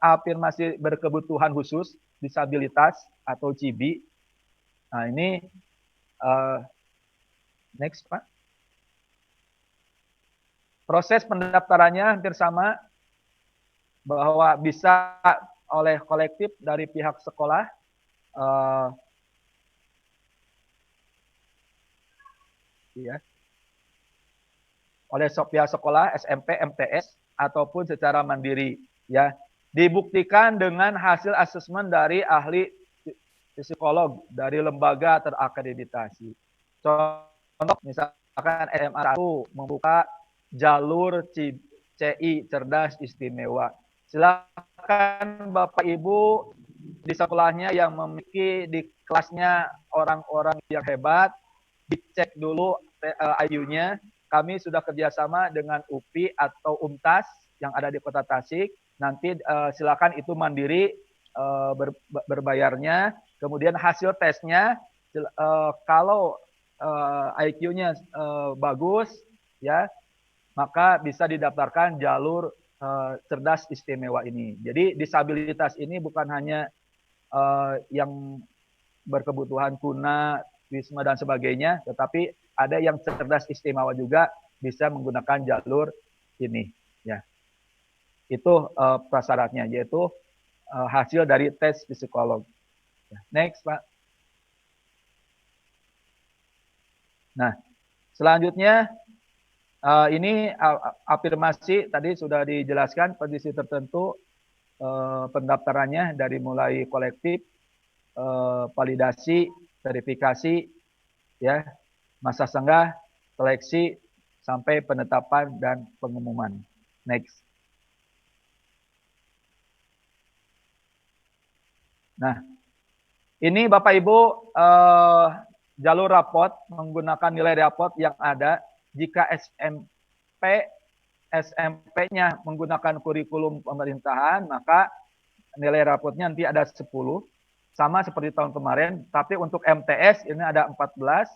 afirmasi berkebutuhan khusus disabilitas atau CIBI. Nah, ini next, Pak. Proses pendaftarannya hampir sama, bahwa bisa oleh kolektif dari pihak sekolah, ya, oleh pihak sekolah SMP MTS ataupun secara mandiri, ya. Dibuktikan dengan hasil asesmen dari ahli psikolog dari lembaga terakreditasi. Contoh misalkan SMA 1 membuka jalur CI cerdas istimewa. Silakan Bapak Ibu di sekolahnya yang memiliki di kelasnya orang-orang yang hebat, dicek dulu IU-nya. Kami sudah kerjasama dengan UPI atau UMTAS yang ada di Kota Tasik. Nanti silakan itu mandiri berbayarnya. Kemudian hasil tesnya, kalau IQ-nya bagus, ya, maka bisa didaftarkan jalur cerdas istimewa ini. Jadi disabilitas ini bukan hanya yang berkebutuhan tuna, wisma dan sebagainya, tetapi ada yang cerdas istimewa juga bisa menggunakan jalur ini. Ya, itu prasyaratnya, yaitu hasil dari tes psikolog. Next, Pak. Nah, selanjutnya ini afirmasi tadi sudah dijelaskan kondisi tertentu pendaftarannya dari mulai kolektif, validasi, verifikasi, ya, masa senggah, seleksi, sampai penetapan dan pengumuman. Next. Nah, ini Bapak Ibu jalur rapot menggunakan nilai rapot yang ada. Jika SMP-nya menggunakan kurikulum pemerintahan, maka nilai rapotnya nanti ada 10, sama seperti tahun kemarin. Tapi untuk MTS ini ada 14,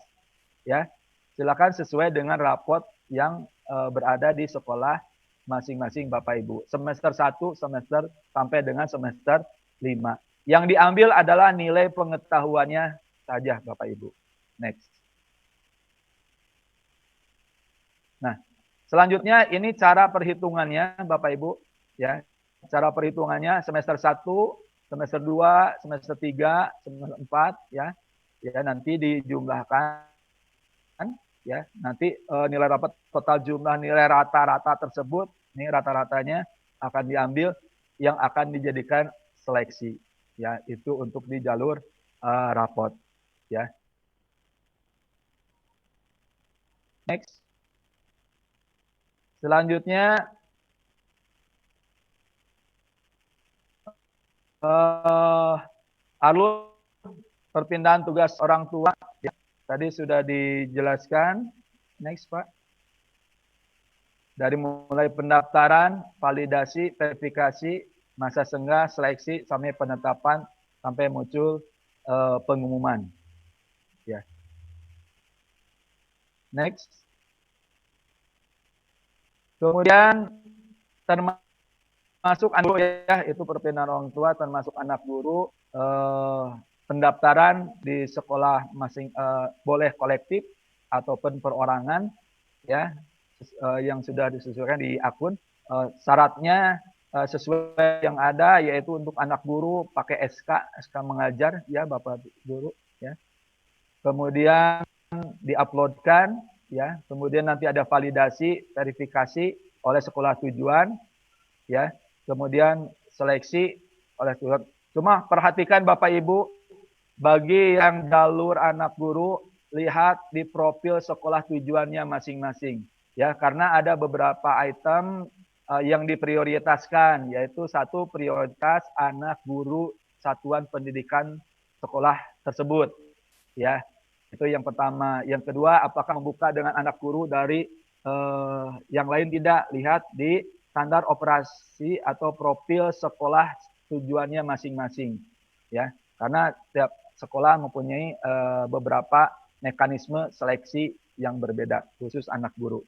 ya. Silakan sesuai dengan rapot yang berada di sekolah masing-masing Bapak Ibu. Semester 1, semester sampai dengan semester 5. Yang diambil adalah nilai pengetahuannya saja Bapak Ibu. Next. Nah, selanjutnya ini cara perhitungannya Bapak Ibu, ya. Cara perhitungannya semester 1, semester 2, semester 3, semester 4, ya. Ya, nanti dijumlahkan, ya. Nanti nilai rapat total jumlah nilai rata-rata tersebut, ini rata-ratanya akan diambil yang akan dijadikan seleksi, ya. Itu untuk di jalur rapot, ya. Next. Selanjutnya alur perpindahan tugas orang tua, ya, tadi sudah dijelaskan. Next, Pak. Dari mulai pendaftaran, validasi, verifikasi, masa senggah, seleksi, sampai penetapan, sampai muncul pengumuman. Ya. Next. Kemudian termasuk anak guru, ya, itu perpindahan orang tua, termasuk anak guru, pendaftaran di sekolah masing boleh kolektif ataupun perorangan, ya, yang sudah disesuaikan di akun. Syaratnya sesuai yang ada, yaitu untuk anak guru pakai SK mengajar, ya Bapak Guru, ya. Kemudian diuploadkan, ya. Kemudian nanti ada validasi, verifikasi oleh sekolah tujuan, ya. Kemudian seleksi oleh tujuan. Cuma perhatikan Bapak Ibu, bagi yang jalur anak guru, lihat di profil sekolah tujuannya masing-masing, ya, karena ada beberapa item yang diprioritaskan, yaitu satu, prioritas anak guru satuan pendidikan sekolah tersebut, ya. Itu yang pertama. Yang kedua, apakah membuka dengan anak guru dari yang lain? Tidak. Lihat di standar operasi atau profil sekolah tujuannya masing-masing, ya. Karena setiap sekolah mempunyai beberapa mekanisme seleksi yang berbeda, khusus anak guru.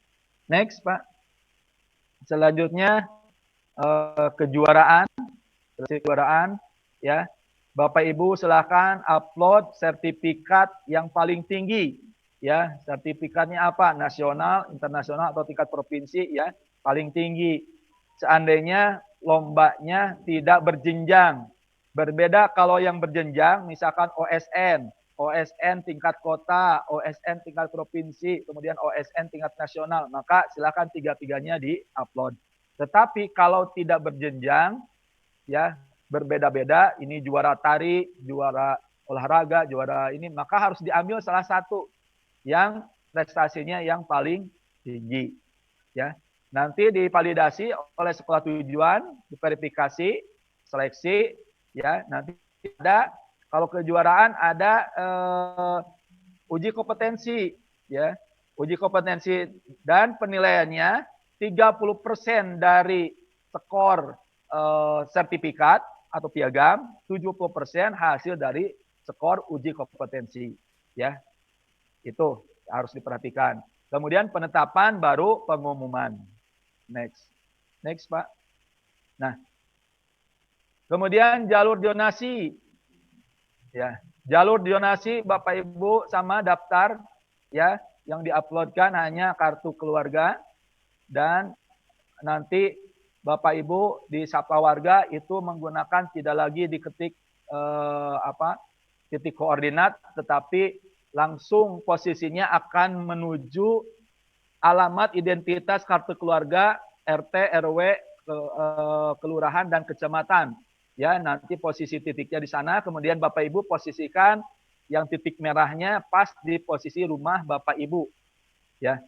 Next, Pak. Selanjutnya kejuaraan, ya. Bapak Ibu silakan upload sertifikat yang paling tinggi, ya. Sertifikatnya apa? Nasional, internasional, atau tingkat provinsi, ya, paling tinggi. Seandainya lombanya tidak berjenjang. Berbeda kalau yang berjenjang, misalkan OSN tingkat kota, OSN tingkat provinsi, kemudian OSN tingkat nasional, maka silakan tiga-tiganya di-upload. Tetapi kalau tidak berjenjang, ya, berbeda-beda, ini juara tari, juara olahraga, juara ini, maka harus diambil salah satu yang prestasinya yang paling tinggi, ya. Nanti divalidasi oleh sekolah tujuan, diverifikasi, seleksi, ya. Nanti ada, kalau kejuaraan ada uji kompetensi, ya. Uji kompetensi dan penilaiannya 30% dari skor sertifikat atau piagam, 70% hasil dari skor uji kompetensi, ya. Itu harus diperhatikan. Kemudian penetapan baru pengumuman. Next. Next, Pak. Nah, kemudian jalur donasi. Ya, jalur donasi Bapak Ibu sama daftar ya, yang diuploadkan hanya kartu keluarga, dan nanti Bapak Ibu di Sapa Warga itu menggunakan tidak lagi diketik titik koordinat, tetapi langsung posisinya akan menuju alamat identitas kartu keluarga RT, RW, kelurahan dan kecamatan. Ya, nanti posisi titiknya di sana, kemudian Bapak Ibu posisikan yang titik merahnya pas di posisi rumah Bapak Ibu. Ya.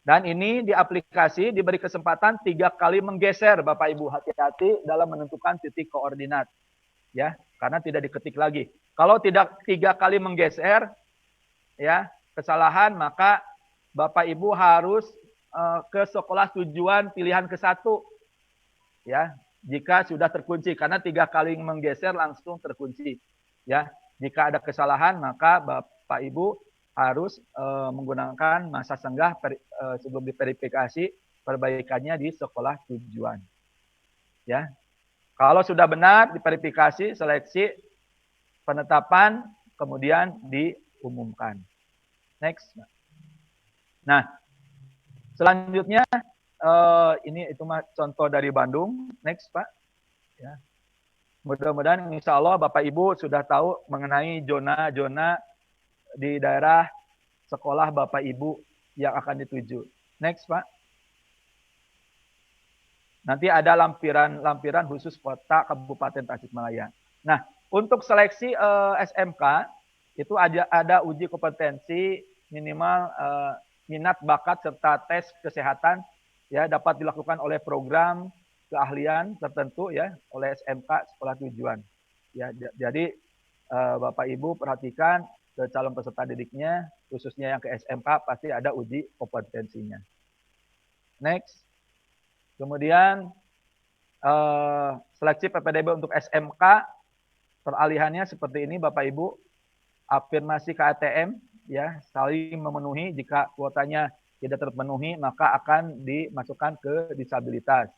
Dan ini di aplikasi diberi kesempatan 3 kali menggeser Bapak Ibu, hati-hati dalam menentukan titik koordinat. Ya, karena tidak diketik lagi. Kalau tidak 3 kali menggeser, ya kesalahan, maka Bapak Ibu harus ke sekolah tujuan pilihan ke-1. Ya, jika sudah terkunci, karena 3 kali menggeser langsung terkunci. Ya, jika ada kesalahan maka Bapak Ibu harus menggunakan masa singgah sebelum diverifikasi, perbaikannya di sekolah tujuan. Ya, kalau sudah benar diverifikasi, seleksi, penetapan, kemudian diumumkan. Next. Nah, selanjutnya ini itu contoh dari Bandung. Next, Pak. Ya. Mudah-mudahan insya Allah Bapak Ibu sudah tahu mengenai zona-zona di daerah sekolah Bapak Ibu yang akan dituju. Next, Pak. Nanti ada lampiran khusus kota Kabupaten Tasikmalaya. Nah, untuk seleksi SMK itu ada uji kompetensi minimal minat, bakat, serta tes kesehatan, ya, dapat dilakukan oleh program keahlian tertentu, ya, oleh SMK sekolah tujuan. Ya, jadi Bapak Ibu perhatikan ke calon peserta didiknya, khususnya yang ke SMK pasti ada uji kompetensinya. Next. Kemudian seleksi PPDB untuk SMK, peralihannya seperti ini Bapak Ibu. Afirmasi KTM, ya, saling memenuhi. Jika kuotanya tidak terpenuhi maka akan dimasukkan ke disabilitas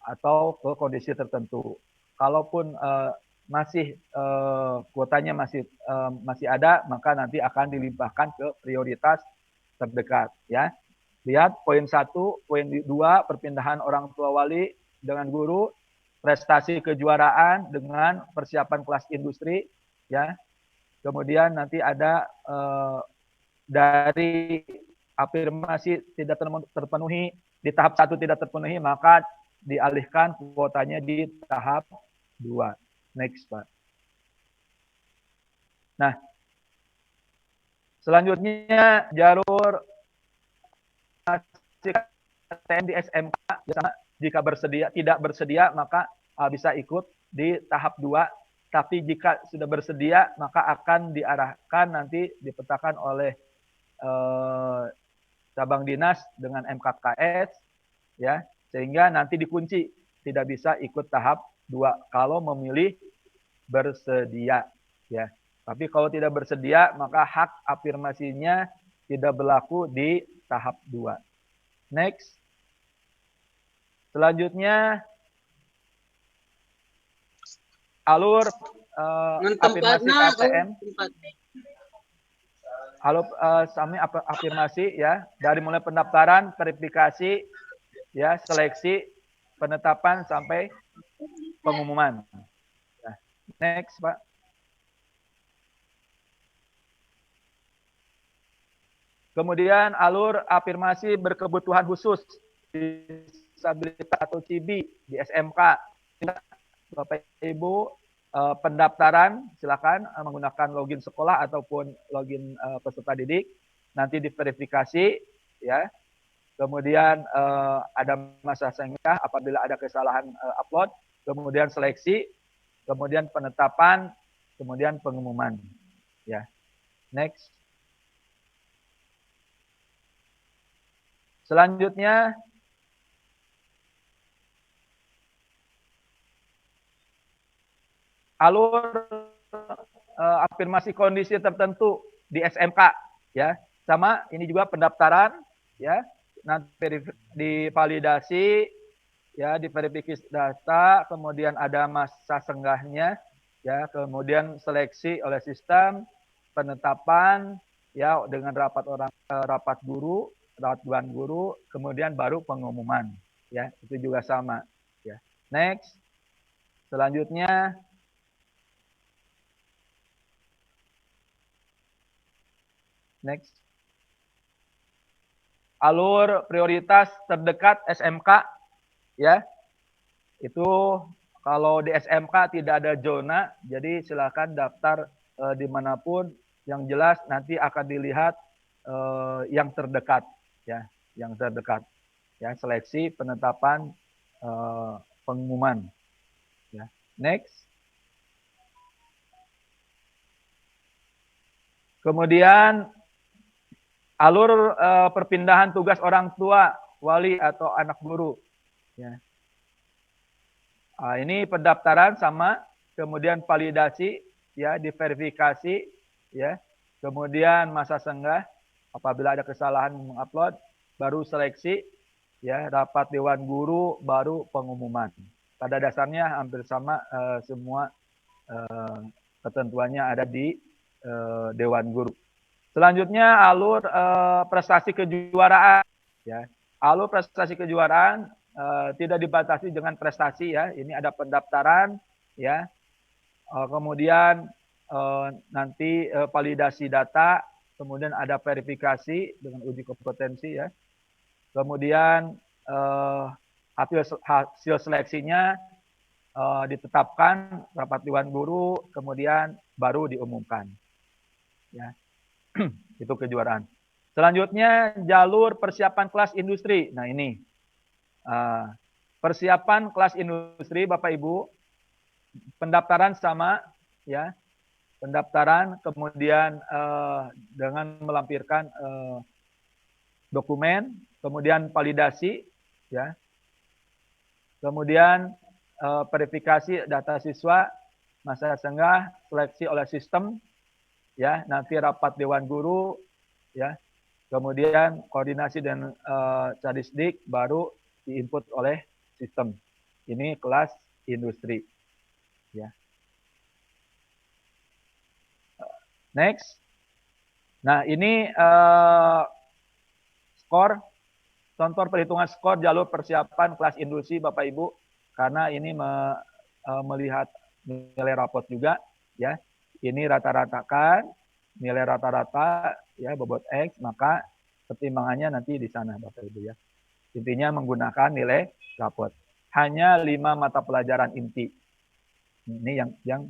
atau ke kondisi tertentu. Kalaupun masih kuotanya masih ada, maka nanti akan dilimpahkan ke prioritas terdekat, ya. Lihat poin 1, poin 2, perpindahan orang tua wali dengan guru, prestasi kejuaraan dengan persiapan kelas industri, ya. Kemudian nanti ada dari afirmasi tidak terpenuhi, di tahap 1 tidak terpenuhi, maka dialihkan kuotanya di tahap 2. Next, Pak. Nah, selanjutnya jalur KTM di SMK, jika tidak bersedia maka bisa ikut di tahap 2. Tapi jika sudah bersedia maka akan diarahkan, nanti dipetakan oleh cabang dinas dengan MKKS, ya, sehingga nanti dikunci tidak bisa ikut tahap 2 kalau memilih bersedia, ya. Tapi kalau tidak bersedia maka hak afirmasinya tidak berlaku di tahap 2. Next. Selanjutnya alur afirmasi KTM. Alur afirmasi, ya, dari mulai pendaftaran, verifikasi, ya, seleksi, penetapan sampai pengumuman. Nah, next, Pak. Kemudian alur afirmasi berkebutuhan khusus, disabilitas atau CIBI di SMK. Bapak Ibu pendaftaran silakan menggunakan login sekolah ataupun login peserta didik, nanti diverifikasi, ya. Kemudian ada masa singgah apabila ada kesalahan upload, kemudian seleksi, kemudian penetapan, kemudian pengumuman, ya. Next. Selanjutnya alur afirmasi kondisi tertentu di SMK, ya. Sama, ini juga pendaftaran, ya, nanti divalidasi, ya, diverifikasi data, kemudian ada masa senggahnya, ya, kemudian seleksi oleh sistem, penetapan, ya, dengan rapat guru, rapat dewan guru, kemudian baru pengumuman, ya, itu juga sama, ya. Next, selanjutnya. Next. Alur prioritas terdekat SMK, ya. Itu kalau di SMK tidak ada zona, jadi silakan daftar dimanapun. Yang jelas nanti akan dilihat yang terdekat, ya, yang terdekat, ya, seleksi, penetapan, pengumuman, ya. Next. Kemudian alur perpindahan tugas orang tua, wali atau anak guru, ya. Ini pendaftaran sama, kemudian validasi, ya, diverifikasi, ya, kemudian masa senggah, apabila ada kesalahan mengupload, baru seleksi, ya, rapat dewan guru, baru pengumuman. Pada dasarnya hampir sama, semua ketentuannya ada di dewan guru. Selanjutnya alur prestasi kejuaraan, ya. Alur prestasi kejuaraan tidak dibatasi dengan prestasi, ya. Ini ada pendaftaran, ya. Kemudian nanti validasi data, kemudian ada verifikasi dengan uji kompetensi, ya. Kemudian hasil seleksinya ditetapkan rapat dewan guru, kemudian baru diumumkan, ya. Itu kejuaraan. Selanjutnya jalur persiapan kelas industri. Nah, ini persiapan kelas industri, Bapak Ibu, pendaftaran sama, ya, pendaftaran, kemudian dengan melampirkan dokumen, kemudian validasi, ya, kemudian verifikasi data siswa, masa senggah, seleksi oleh sistem, ya, nanti rapat dewan guru, ya, kemudian koordinasi dan Cadisdik, baru diinput oleh sistem. Ini kelas industri, ya. Next. Nah, ini skor, contoh perhitungan skor jalur persiapan kelas industri, Bapak Ibu, karena ini melihat nilai rapot juga, ya. Ini rata-ratakan nilai rata-rata, ya, bobot X, maka pertimbangannya nanti di sana, Bapak Ibu, ya. Intinya menggunakan nilai rapot. Hanya 5 mata pelajaran inti. Ini yang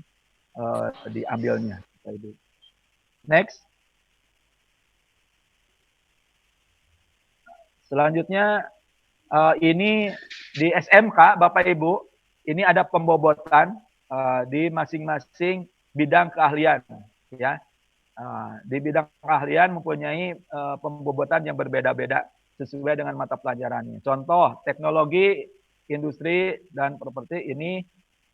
diambilnya, Bapak Ibu. Next. Selanjutnya ini di SMK, Bapak Ibu, ini ada pembobotan di masing-masing bidang keahlian, ya. Di bidang keahlian mempunyai pembobotan yang berbeda-beda sesuai dengan mata pelajarannya. Contoh, teknologi, industri, dan properti ini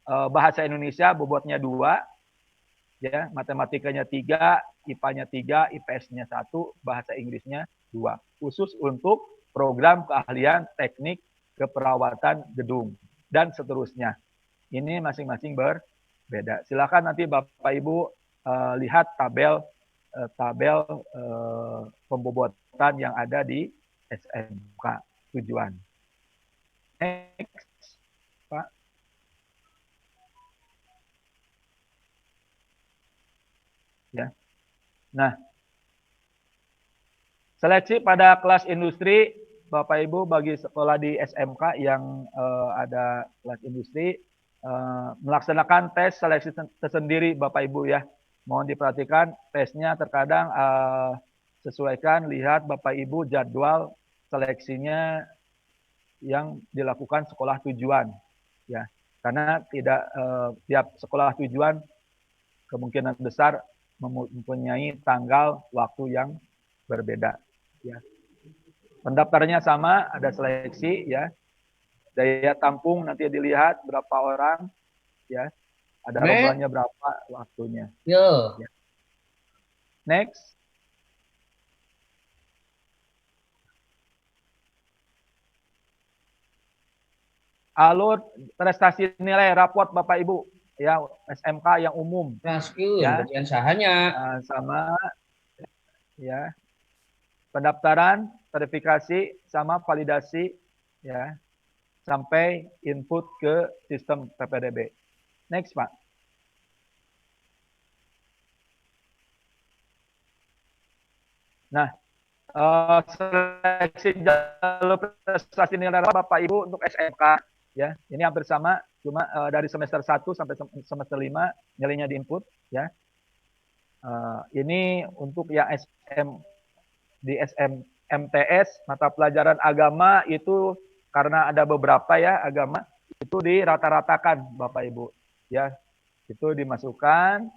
bahasa Indonesia bobotnya 2, ya, matematikanya 3, IPA-nya 3, IPS-nya 1, bahasa Inggrisnya 2. Khusus untuk program keahlian teknik keperawatan gedung dan seterusnya. Ini masing-masing berbeda. Silakan nanti Bapak Ibu lihat tabel pembobotan yang ada di SMK tujuan. Next, Pak. Ya. Nah, seleksi pada kelas industri, Bapak Ibu, bagi sekolah di SMK yang ada kelas industri, melaksanakan tes seleksi tersendiri, Bapak Ibu, ya. Mohon diperhatikan, tesnya terkadang sesuaikan, lihat Bapak Ibu jadwal seleksinya yang dilakukan sekolah tujuan, ya. Karena tidak tiap sekolah tujuan kemungkinan besar mempunyai tanggal waktu yang berbeda, ya. Pendaftarnya sama, ada seleksi, ya. Daya tampung nanti dilihat berapa orang, ya. Ada rombongannya berapa waktunya. Yo. Ya. Next. alur prestasi nilai raport Bapak Ibu ya, SMK yang umum Raskun, ya. bagian sahanya. Sama ya, pendaftaran, verifikasi sama validasi ya, sampai input ke sistem PPDB. Next, Pak. Nah, seleksi jalur prestasi nilai Bapak Ibu untuk SMK ya, ini hampir sama, cuma dari semester 1 sampai semester 5 nilainya diinput ya. Ini untuk yang di MTS mata pelajaran agama itu karena ada beberapa ya agama itu dirata-ratakan Bapak Ibu ya, itu dimasukkan,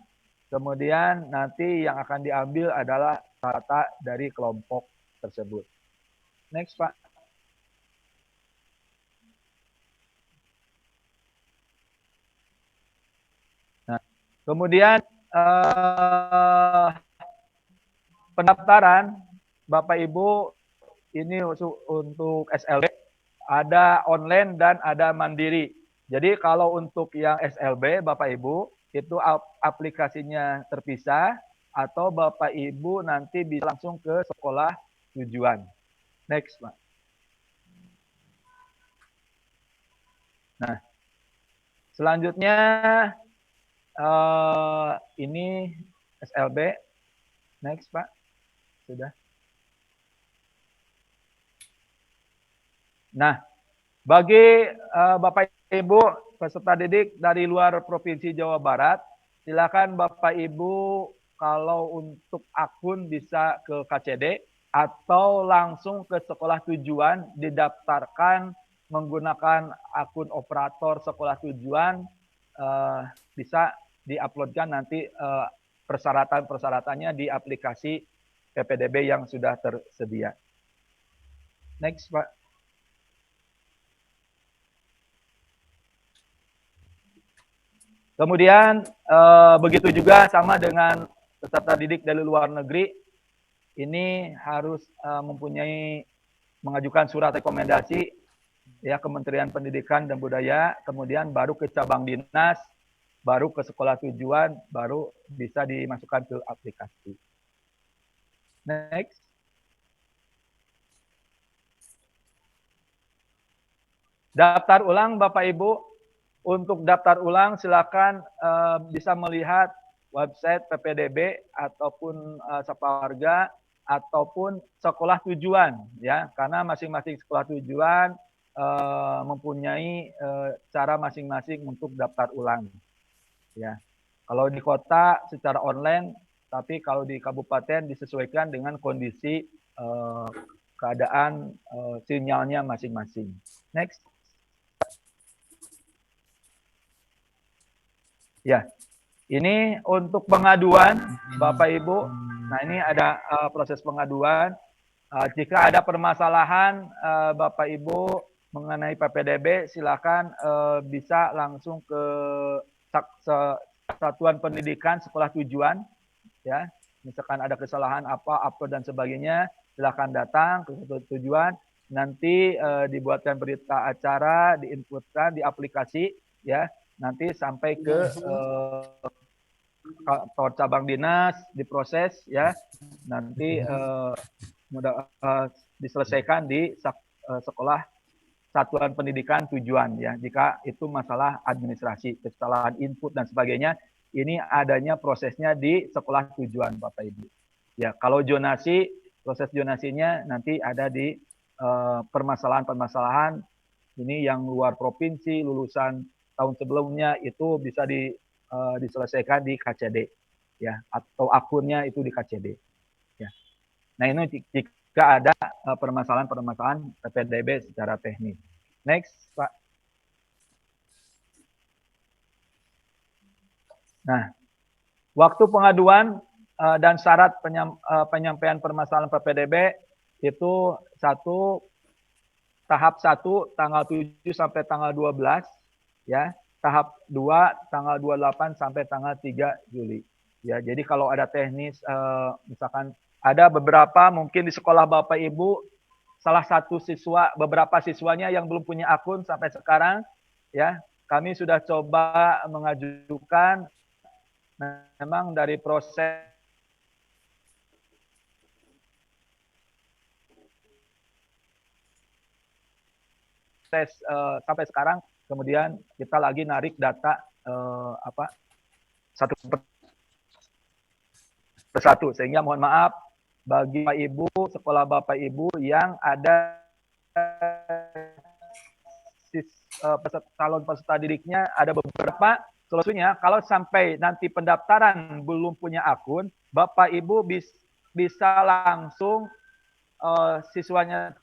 kemudian nanti yang akan diambil adalah rata dari kelompok tersebut. Next, Pak. Nah, kemudian pendaftaran Bapak Ibu ini untuk SLB ada online dan ada mandiri. Jadi kalau untuk yang SLB Bapak Ibu itu aplikasinya terpisah atau Bapak Ibu nanti bisa langsung ke sekolah tujuan. Next, Pak. Nah, selanjutnya ini SLB. Next, Pak. Sudah. Nah, bagi Bapak Ibu peserta didik dari luar Provinsi Jawa Barat, silakan Bapak Ibu kalau untuk akun bisa ke KCD atau langsung ke sekolah tujuan didaftarkan menggunakan akun operator sekolah tujuan, bisa diuploadkan nanti persyaratan-persyaratannya di aplikasi PPDB yang sudah tersedia. Next, Pak. Kemudian begitu juga sama dengan peserta didik dari luar negeri, ini harus mengajukan surat rekomendasi ya Kementerian Pendidikan dan Budaya, kemudian baru ke cabang dinas, baru ke sekolah tujuan, baru bisa dimasukkan ke aplikasi. Next. Daftar ulang Bapak Ibu. Untuk daftar ulang silakan bisa melihat website PPDB ataupun Sapa Warga ataupun sekolah tujuan ya, karena masing-masing sekolah tujuan mempunyai cara masing-masing untuk daftar ulang ya. Kalau di kota secara online, tapi kalau di kabupaten disesuaikan dengan kondisi keadaan sinyalnya masing-masing. Next. Ya, ini untuk pengaduan Bapak Ibu. Nah, ini ada proses pengaduan. Jika ada permasalahan Bapak Ibu mengenai PPDB, silakan bisa langsung ke Satuan Pendidikan Sekolah Tujuan. Ya, misalkan ada kesalahan apa, upload dan sebagainya, silakan datang ke Satuan Tujuan. Nanti dibuatkan berita acara, diinputkan di aplikasi, ya. Nanti sampai ke kantor cabang dinas, diproses ya, nanti diselesaikan di sekolah satuan pendidikan tujuan ya. Jika itu masalah administrasi, kesalahan input dan sebagainya, ini adanya prosesnya di sekolah tujuan Bapak Ibu. Ya, kalau zonasi, proses zonasinya nanti ada di permasalahan-permasalahan ini yang luar provinsi, lulusan tahun sebelumnya itu bisa diselesaikan di KCD ya, atau akunnya itu di KCD ya. Nah, ini jika ada permasalahan-permasalahan PPDB secara teknis. Next, Pak. Nah, waktu pengaduan dan syarat penyampaian permasalahan PPDB itu tahap 1 tanggal 7 sampai tanggal 12 ya, tahap 2 tanggal 28 sampai tanggal 3 Juli. Ya, jadi kalau ada teknis misalkan ada beberapa mungkin di sekolah Bapak Ibu salah satu siswa, beberapa siswanya yang belum punya akun sampai sekarang, ya, kami sudah coba mengajukan, memang dari proses sampai sekarang, kemudian kita lagi narik data satu persatu, sehingga mohon maaf bagi Bapak Ibu, sekolah Bapak Ibu yang ada calon peserta didiknya ada beberapa, solusinya kalau sampai nanti pendaftaran belum punya akun, Bapak Ibu bisa langsung siswanya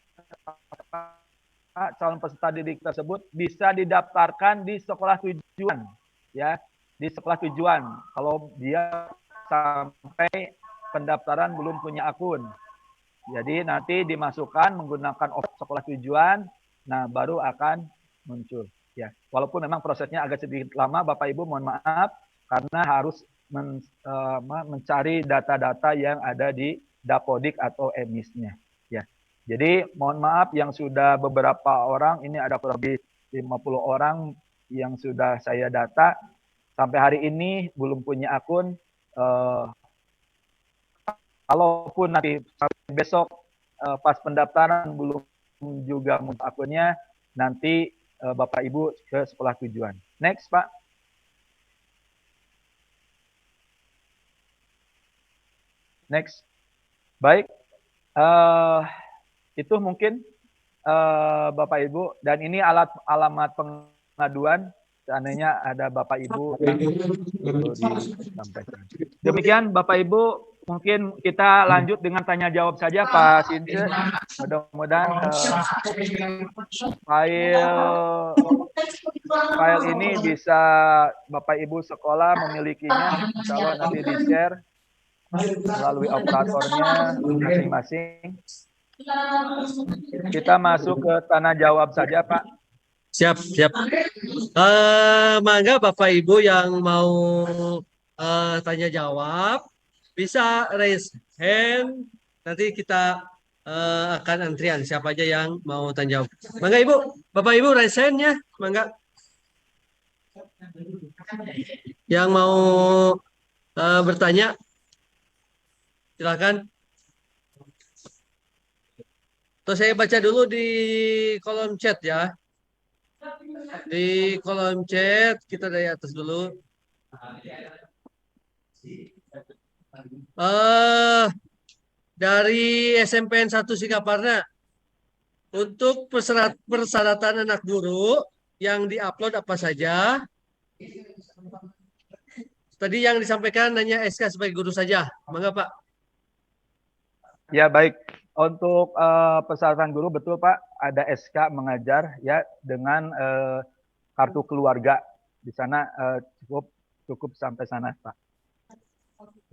calon peserta didik tersebut bisa didaftarkan di sekolah tujuan, ya, di sekolah tujuan. Kalau dia sampai pendaftaran belum punya akun, jadi nanti dimasukkan menggunakan sekolah tujuan, nah baru akan muncul, ya. Walaupun memang prosesnya agak sedikit lama, Bapak Ibu mohon maaf karena harus mencari data-data yang ada di Dapodik atau emisnya, ya. Jadi mohon maaf yang sudah beberapa orang, ini ada kurang lebih 50 orang yang sudah saya data, sampai hari ini belum punya akun. Kalaupun nanti besok pas pendaftaran belum juga muncul akunnya, nanti Bapak Ibu ke sekolah tujuan. Next, Pak. Next. Baik. Itu mungkin Bapak Ibu, dan ini alamat pengaduan, seandainya ada Bapak Ibu yang perlu disampaikan. Demikian Bapak Ibu, mungkin kita lanjut dengan tanya jawab saja Pak Since. Mudah-mudahan file ini bisa Bapak Ibu sekolah memilikinya, insya Allah nanti di-share melalui operatornya masing-masing. Kita masuk ke tanya jawab saja, Pak. Siap. Mangga Bapak Ibu yang mau tanya jawab bisa raise hand. Nanti kita akan antrian siapa aja yang mau tanya jawab. Mangga Ibu, Bapak Ibu raise hand-nya, mangga. Yang mau bertanya, silakan. Terus saya baca dulu di kolom chat ya. Di kolom chat kita dari atas dulu. Dari SMPN 1 Singaparna, untuk persyaratan anak guru yang diupload apa saja? Tadi yang disampaikan hanya SK sebagai guru saja. Mangga Pak. Ya baik. Untuk persyaratan guru betul Pak, ada SK mengajar ya dengan kartu keluarga. Di sana cukup sampai sana Pak.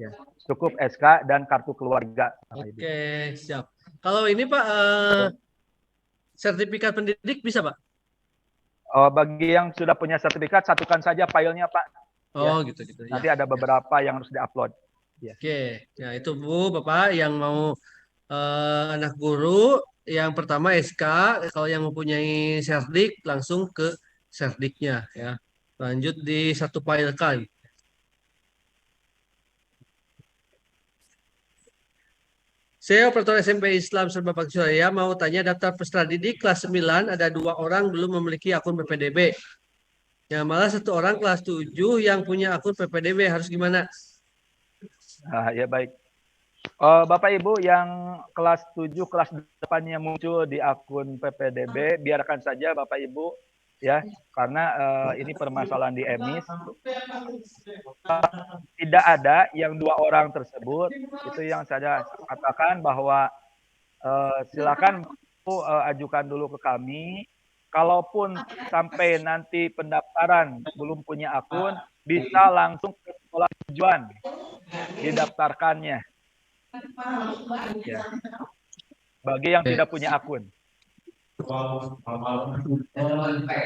Ya, cukup SK dan kartu keluarga. Oke, siap. Kalau ini Pak, sertifikat pendidik bisa Pak? Bagi yang sudah punya sertifikat, satukan saja filenya Pak. Oh ya. gitu. Nanti ada beberapa yang harus diupload. Ya. Oke, ya itu Bu, Bapak yang mau anak guru, yang pertama SK, kalau yang mempunyai serdik langsung ke serdiknya ya. Lanjut di satu file kan. Saya operator SMP Islam Serba Bakti Suraya mau tanya daftar peserta didik kelas 9 ada 2 orang belum memiliki akun PPDB. Ya malah 1 orang kelas 7 yang punya akun PPDB, harus gimana? Ya baik. Bapak Ibu yang kelas 7, kelas 8-nya muncul di akun PPDB, biarkan saja Bapak Ibu ya, karena ini permasalahan di emis. Tidak ada yang 2 orang tersebut, itu yang saya katakan bahwa silakan ajukan dulu ke kami. Kalaupun sampai nanti pendaftaran belum punya akun, bisa langsung ke sekolah tujuan didaftarkannya. Ya. Bagi yang tidak punya akun.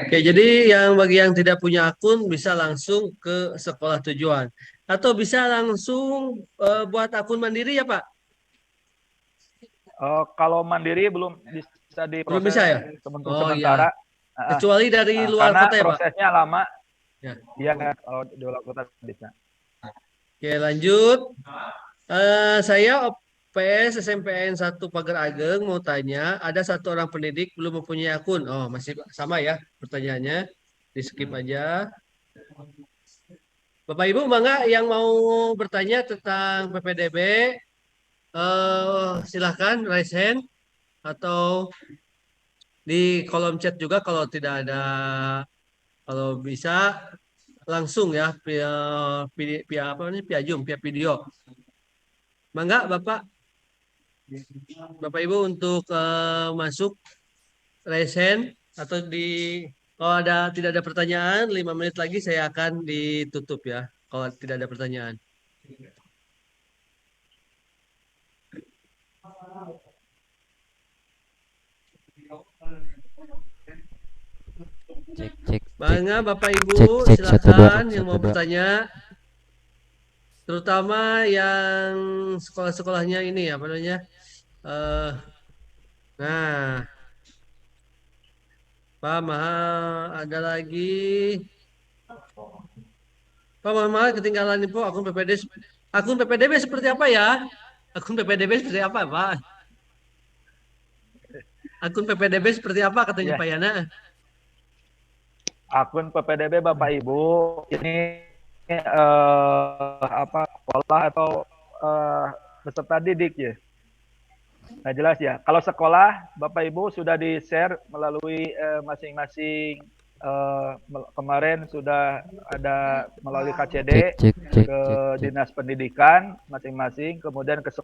Oke, jadi bagi yang tidak punya akun bisa langsung ke sekolah tujuan atau bisa langsung buat akun mandiri ya Pak? Kalau mandiri belum bisa Belum diproses bisa ya? untuk Oh sementara. iya. Kecuali dari luar Karena kota ya, Pak? prosesnya lama. Ya. Iya, kalau di luar kota bisa. Oke, lanjut. Saya OPS SMPN 1 Pagar Ageng mau tanya, ada satu orang pendidik belum mempunyai akun. Oh, masih sama ya pertanyaannya. Di skip aja. Bapak Ibu, mangga yang mau bertanya tentang PPDB, silahkan raise hand atau di kolom chat juga kalau tidak ada, kalau bisa langsung ya via apa namanya, via Zoom, via video. Mangga Bapak, Bapak Ibu untuk masuk raise hand atau di, kalau tidak ada pertanyaan 5 menit lagi saya akan ditutup ya kalau tidak ada pertanyaan. Cek. Bangga Bapak Ibu, Cek, 1 2 silakan yang 1 mau 2. bertanya, terutama yang sekolah-sekolahnya ini apa namanya. eh nah, Pak Maha ada lagi. Pak Maha ketinggalan info akun PPD. Akun PPDB seperti apa ya? Akun PPDB seperti apa, Pak? Akun PPDB seperti apa katanya Ya, Pak Yana? akun PPDB Bapak Ibu ini sekolah atau peserta didik ya. Nah, jelas ya. Kalau sekolah Bapak Ibu sudah di-share melalui masing-masing, kemarin sudah ada melalui KCD Cek. ke Dinas Pendidikan masing-masing, kemudian ke